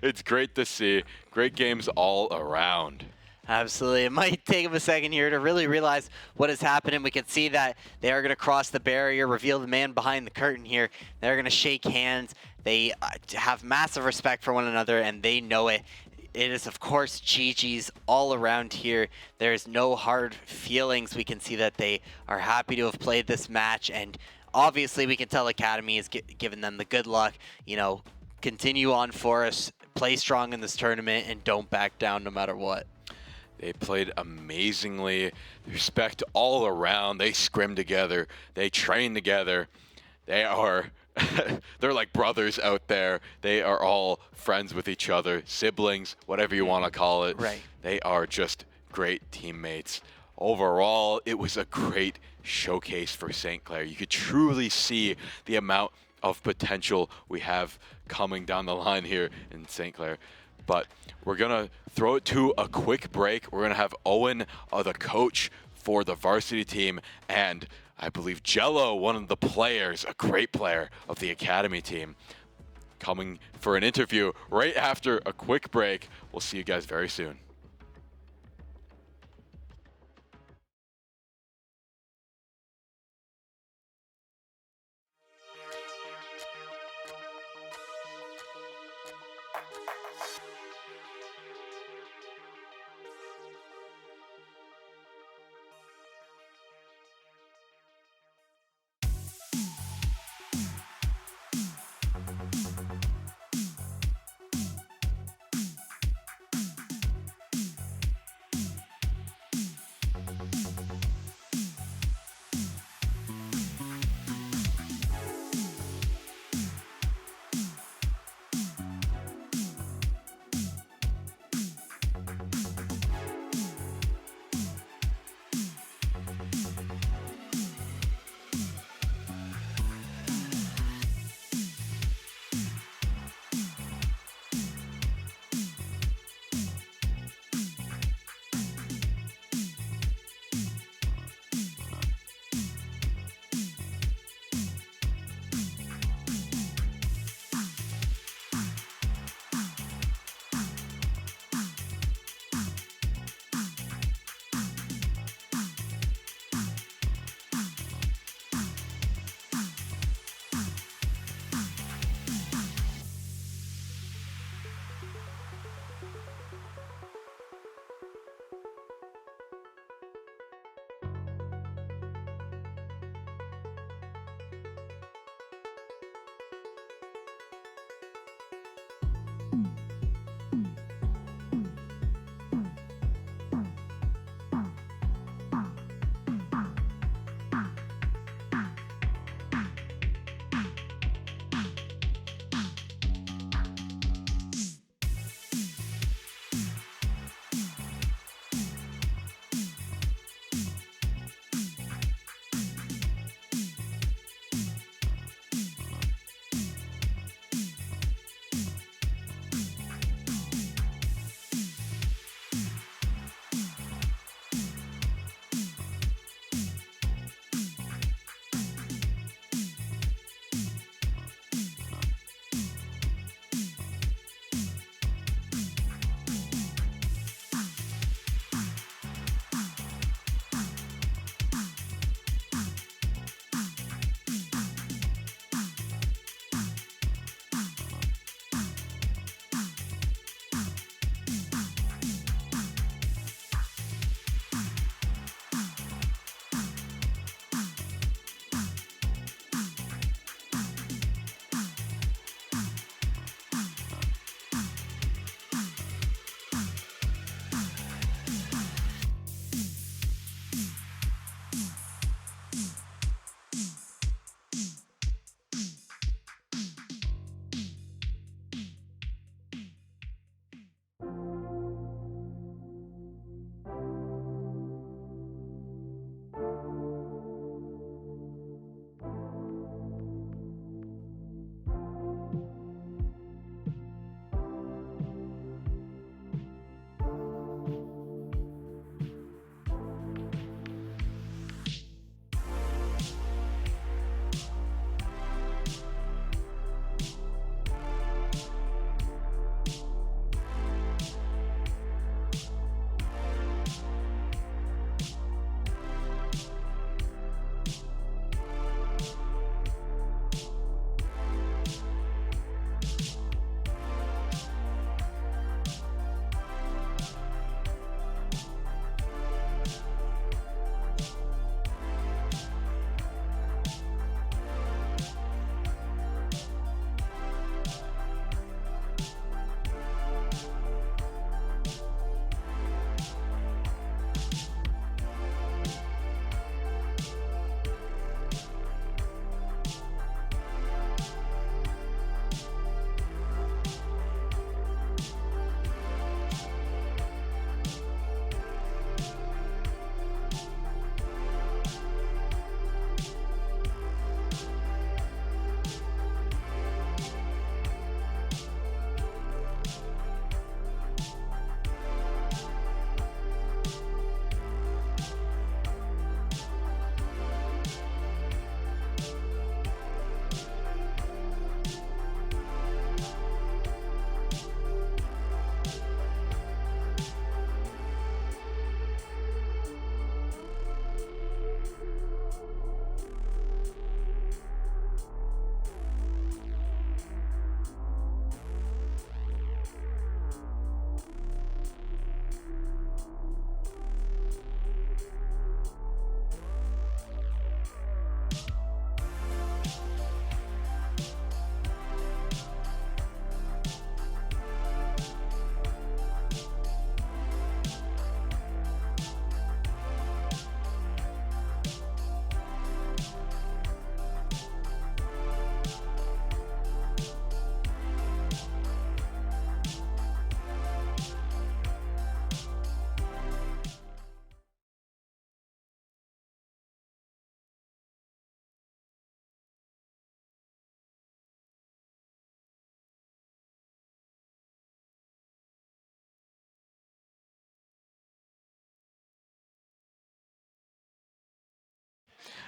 It's great to see. Great games all around.
Absolutely. It might take them a second here to really realize what is happening. We can see that they are going to cross the barrier, reveal the man behind the curtain here. They're going to shake hands. They have massive respect for one another, and they know it. It is, of course, GG's all around here. There's no hard feelings. We can see that they are happy to have played this match, and obviously we can tell Academy is giving them the good luck. You know, continue on for us, play strong in this tournament, and don't back down no matter what.
They played amazingly. Respect all around. They scrim together. They train together. They are... they're like brothers out there. They are all friends with each other, siblings, whatever you want to call it.
Right.
They are just great teammates. Overall, it was a great showcase for St. Clair. You could truly see the amount of potential we have coming down the line here in St. Clair. But we're going to throw it to a quick break. We're going to have Owen, the coach for the Varsity team, and I believe Jello, one of the players, a great player of the Academy team, coming for an interview right after a quick break. We'll see you guys very soon.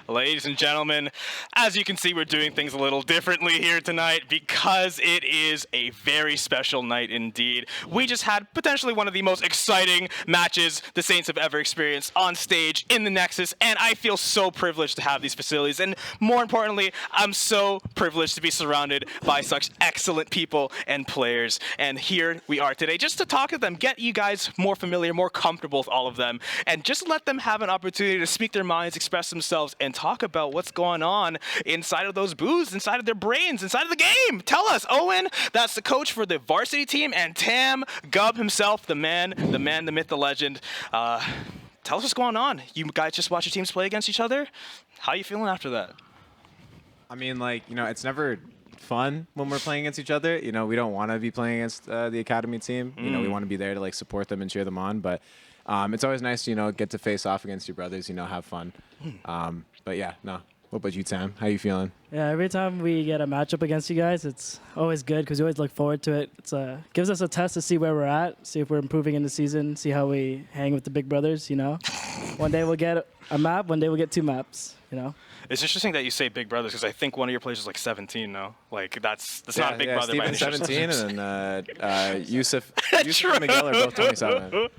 Ladies and gentlemen, as you can see, we're doing things a little differently here tonight because it is a very special night indeed. We just had potentially one of the most exciting matches the Saints have ever experienced on stage in the Nexus, and I feel so privileged to have these facilities, and more importantly, I'm so privileged to be surrounded by such excellent people and players, and here we are today just to talk to them, get you guys more familiar, more comfortable with all of them, and just let them have an opportunity to speak their minds, express themselves, and talk about what's going on inside of those booths, inside of their brains, inside of the game. Tell us, Owen, that's the coach for the varsity team, and Tam, Gubb himself, the man, the myth, the legend. Tell us what's going on. You guys just watch your teams play against each other? How you feeling after that?
I mean, like, it's never fun when we're playing against each other. We don't want to be playing against the academy team. We want to be there to, like, support them and cheer them on, but it's always nice to, get to face off against your brothers, have fun. But yeah, no. What about you, Tam? How you feeling?
Yeah, every time we get a matchup against you guys, it's always good because we always look forward to it. It gives us a test to see where we're at, see if we're improving in the season, see how we hang with the big brothers, One day we'll get a map, one day we'll get 2 maps,
It's interesting that you say big brothers because I think one of your players is like 17 now. Like that's not a big brother by any
Steven's
stretch.
17 and then Yusuf and Miguel are both 27.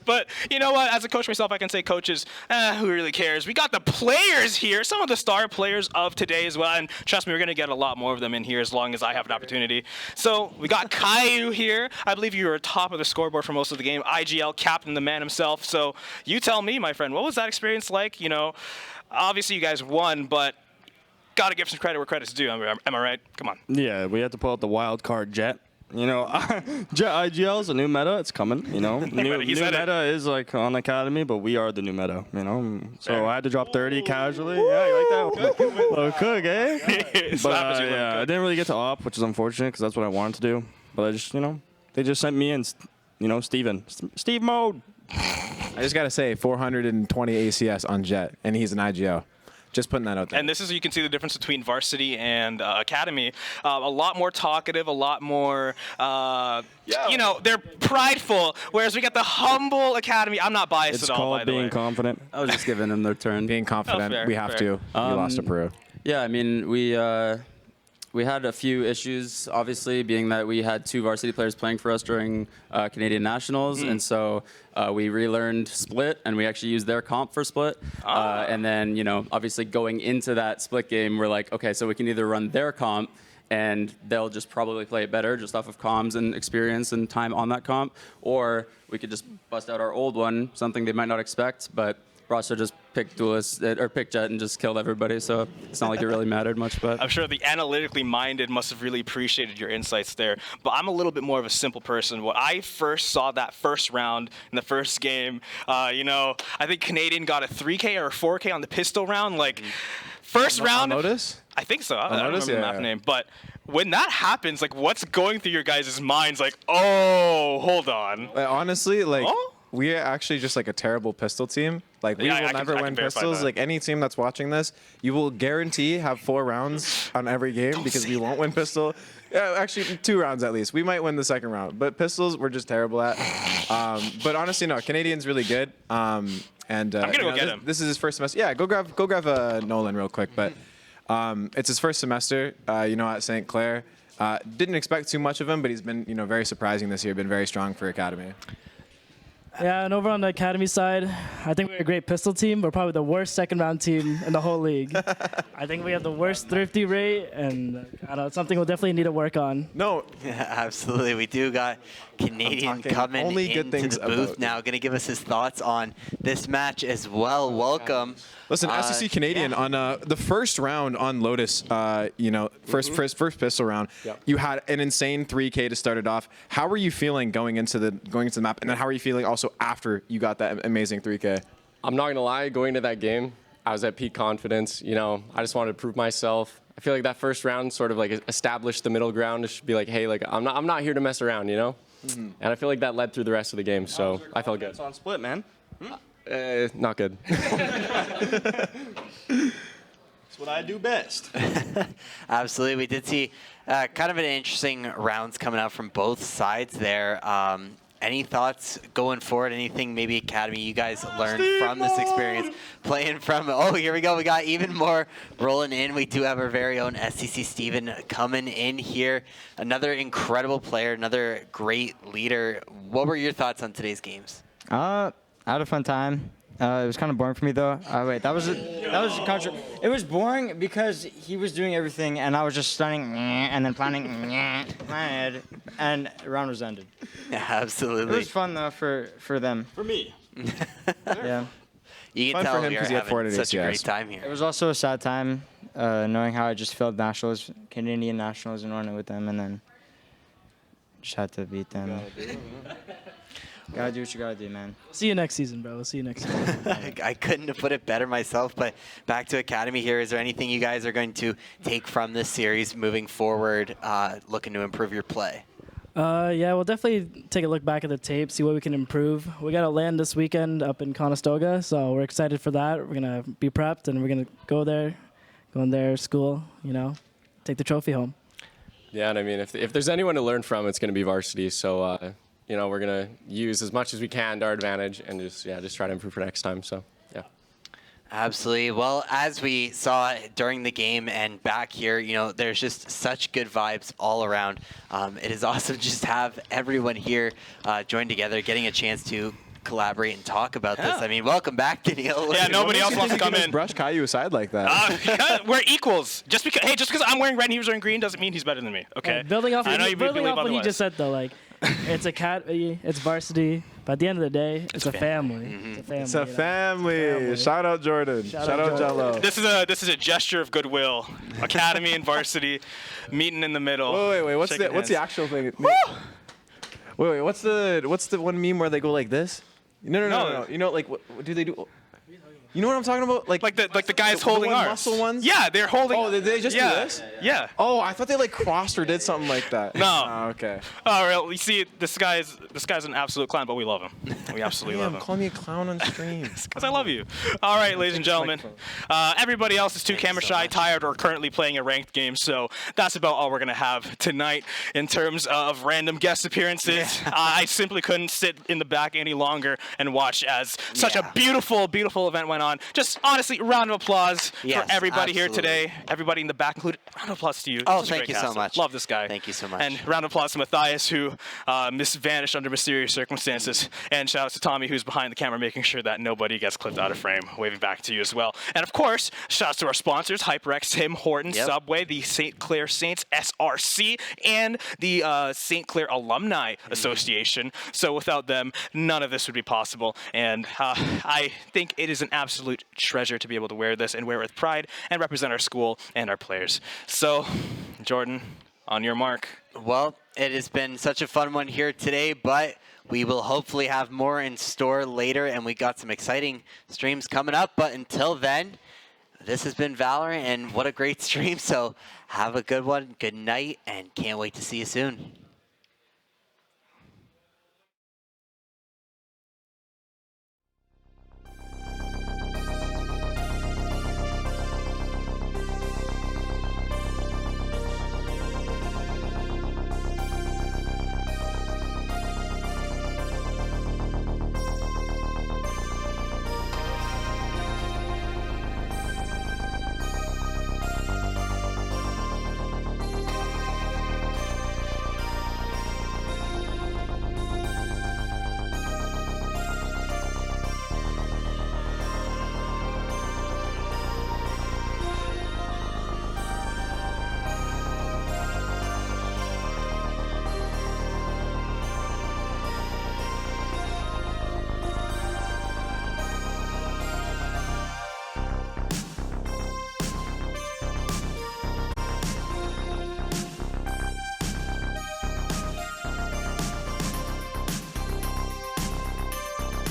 But you know what? As a coach myself, I can say coaches, who really cares? We got the players here, some of the star players of today as well. And trust me, we're going to get a lot more of them in here as long as I have an opportunity. So we got Caillou here. I believe you were top of the scoreboard for most of the game. IGL captain, the man himself. So you tell me, my friend, what was that experience like? Obviously, you guys won, but got to give some credit where credit's due. Am I right? Come on.
Yeah, we had to pull out the wild card Jet. Jet IGL is a new meta. It's coming, New meta is like on Academy, but we are the new meta, So I had to drop 30 casually. Yeah, you like that? Little cook, eh? But I didn't really get to op, which is unfortunate because that's what I wanted to do. But I just, they just sent me in, Steven. Steve mode.
I just got to say, 420 ACS on Jet, and he's an IGO. Just putting that out there.
And this is, you can see the difference between varsity and academy. A lot more talkative, a lot more, they're prideful, whereas we got the humble academy. I'm not biased
It's
at all, by
called
the
being
way.
confident.
I was just giving them their turn.
Being confident,
fair,
we have
fair.
to. You lost to Peru.
Yeah, I mean, we had a few issues, obviously, being that we had 2 varsity players playing for us during Canadian Nationals, and so we relearned Split, and we actually used their comp for Split. And then, obviously going into that Split game, we're like, okay, so we can either run their comp, and they'll just probably play it better just off of comms and experience and time on that comp, or we could just bust out our old one, something they might not expect, but Roster just picked Duelist or picked Jet and just killed everybody, so it's not like it really mattered much. But
I'm sure the analytically minded must have really appreciated your insights there. But I'm a little bit more of a simple person. When I first saw that first round in the first game, I think Canadian got a 3K or a 4K on the pistol round. Like, first round.
Lotus?
I think so. I don't remember the map
Yeah.
name. But when that happens, like, what's going through your guys' minds? Like, oh, hold on.
Honestly, like,
Oh?
we are actually just like a terrible pistol team. Like, we
Yeah,
will
I can
never win
verify
pistols.
that.
Like, any team that's watching this, you will guarantee have 4 rounds on every game because we won't win pistol. Yeah, actually, 2 rounds at least. We might win the second round, but pistols we're just terrible at. But honestly, no, Canadian's really good. And
I'm gonna go get him.
This is his first semester. Yeah, go grab Nolan real quick. But it's his first semester. At St. Clair. Didn't expect too much of him, but he's been very surprising this year. Been very strong for Academy.
Yeah, and over on the academy side, I think we're a great pistol team. We're probably the worst second-round team in the whole league. I think we have the worst thrifty rate, and I don't know, it's something we'll definitely need to work on.
No,
Yeah, absolutely. We do got Canadian
talking
coming
only good
into
things
the booth
about
now. Going to give us his thoughts on this match as well. Welcome.
Listen, SEC Canadian on the first round on Lotus, first pistol round, you had an insane 3K to start it off. How were you feeling going into the map, and then how are you feeling also after you got that amazing 3K?
I'm not gonna lie, going into that game, I was at peak confidence. I just wanted to prove myself. I feel like that first round sort of like established the middle ground. It should be like, hey, like I'm not here to mess around, And I feel like that led through the rest of the game, so I felt good.
It's on Split, man.
Not good.
That's what I do best.
Absolutely. We did see kind of an interesting rounds coming out from both sides there. any thoughts going forward? Anything maybe Academy you guys learned from this experience playing from? Oh, here we go. We got even more rolling in. We do have our very own SCC Steven coming in here. Another incredible player, another great leader. What were your thoughts on today's games?
I had a fun time. It was kind of boring for me though. Wait, that was it was boring because he was doing everything and I was just stunning and then planning my head, and the round was ended.
Yeah, absolutely.
It was fun though for them.
For me.
Yeah.
You can
Fun for
tell
him
you're
'cause he had
having
4
such a
ACS.
great time here.
It was also a sad time knowing how I just failed nationals, Canadian nationals, and running with them, and then just had to beat them. Gotta do what you gotta do, man.
See you next season, bro. We'll see you next season.
I couldn't have put it better myself, but back to Academy here. Is there anything you guys are going to take from this series moving forward, looking to improve your play?
Yeah, we'll definitely take a look back at the tape, see what we can improve. We got to land this weekend up in Conestoga, so we're excited for that. We're going to be prepped, and we're going to go in their school, take the trophy home.
Yeah, and I mean, if there's anyone to learn from, it's going to be Varsity. So, we're going to use as much as we can to our advantage and just try to improve for next time. So, yeah.
Absolutely. Well, as we saw during the game and back here, there's just such good vibes all around. It is awesome just to have everyone here join together, getting a chance to collaborate and talk about this. I mean, welcome back, Daniil.
Yeah, nobody else wants to come in.
Brush Caillou aside like that.
We're equals. Just because I'm wearing red and he was wearing green doesn't mean he's better than me. Okay.
Building off
I know you believe
what he
otherwise.
just said, though, it's Academy, it's Varsity, but at the end of the day, it's a family. It's a family.
It's a family. Shout out Jordan. Shout out Jello.
This is a gesture of goodwill. Academy and Varsity meeting in the middle.
Wait. What's
shaking
the
hands.
actual thing? Wait. What's the one meme where they go like this? No. What do they do? You know what I'm talking about? Like
the guys holding
one
arms.
muscle ones?
Yeah, they're holding.
Oh, they just do this?
Yeah.
Oh, I thought they crossed or did something like that.
No.
Oh, okay.
Oh, well, you see, this guy's an absolute clown, but we love him. We absolutely love him.
Call me a clown on stream.
Because I love you. All right, ladies and gentlemen. Everybody else is too camera shy, tired, or currently playing a ranked game. So that's about all we're going to have tonight in terms of random guest appearances. I simply couldn't sit in the back any longer and watch as such a beautiful, beautiful event went on. Just honestly, round of applause for everybody here today. Everybody in the back included. Round of applause to you.
Oh,
Such a
thank
great
you so
cast.
much.
Love this guy.
Thank you so much.
And round of applause to Matthias, who vanished under mysterious circumstances. And shout out to Tommy, who's behind the camera, making sure that nobody gets clipped out of frame. Waving back to you as well. And of course, shout out to our sponsors, HyperX, Tim Hortons, Subway, the St. Clair Saints SRC, and the St. Clair Alumni Association. So without them, none of this would be possible. And I think it is an absolute treasure to be able to wear this and wear it with pride and represent our school and our players. So, Jordan, on your mark.
Well, it has been such a fun one here today, but we will hopefully have more in store later, and we got some exciting streams coming up. But until then, this has been Valorant, and what a great stream. So have a good one, good night, and can't wait to see you soon.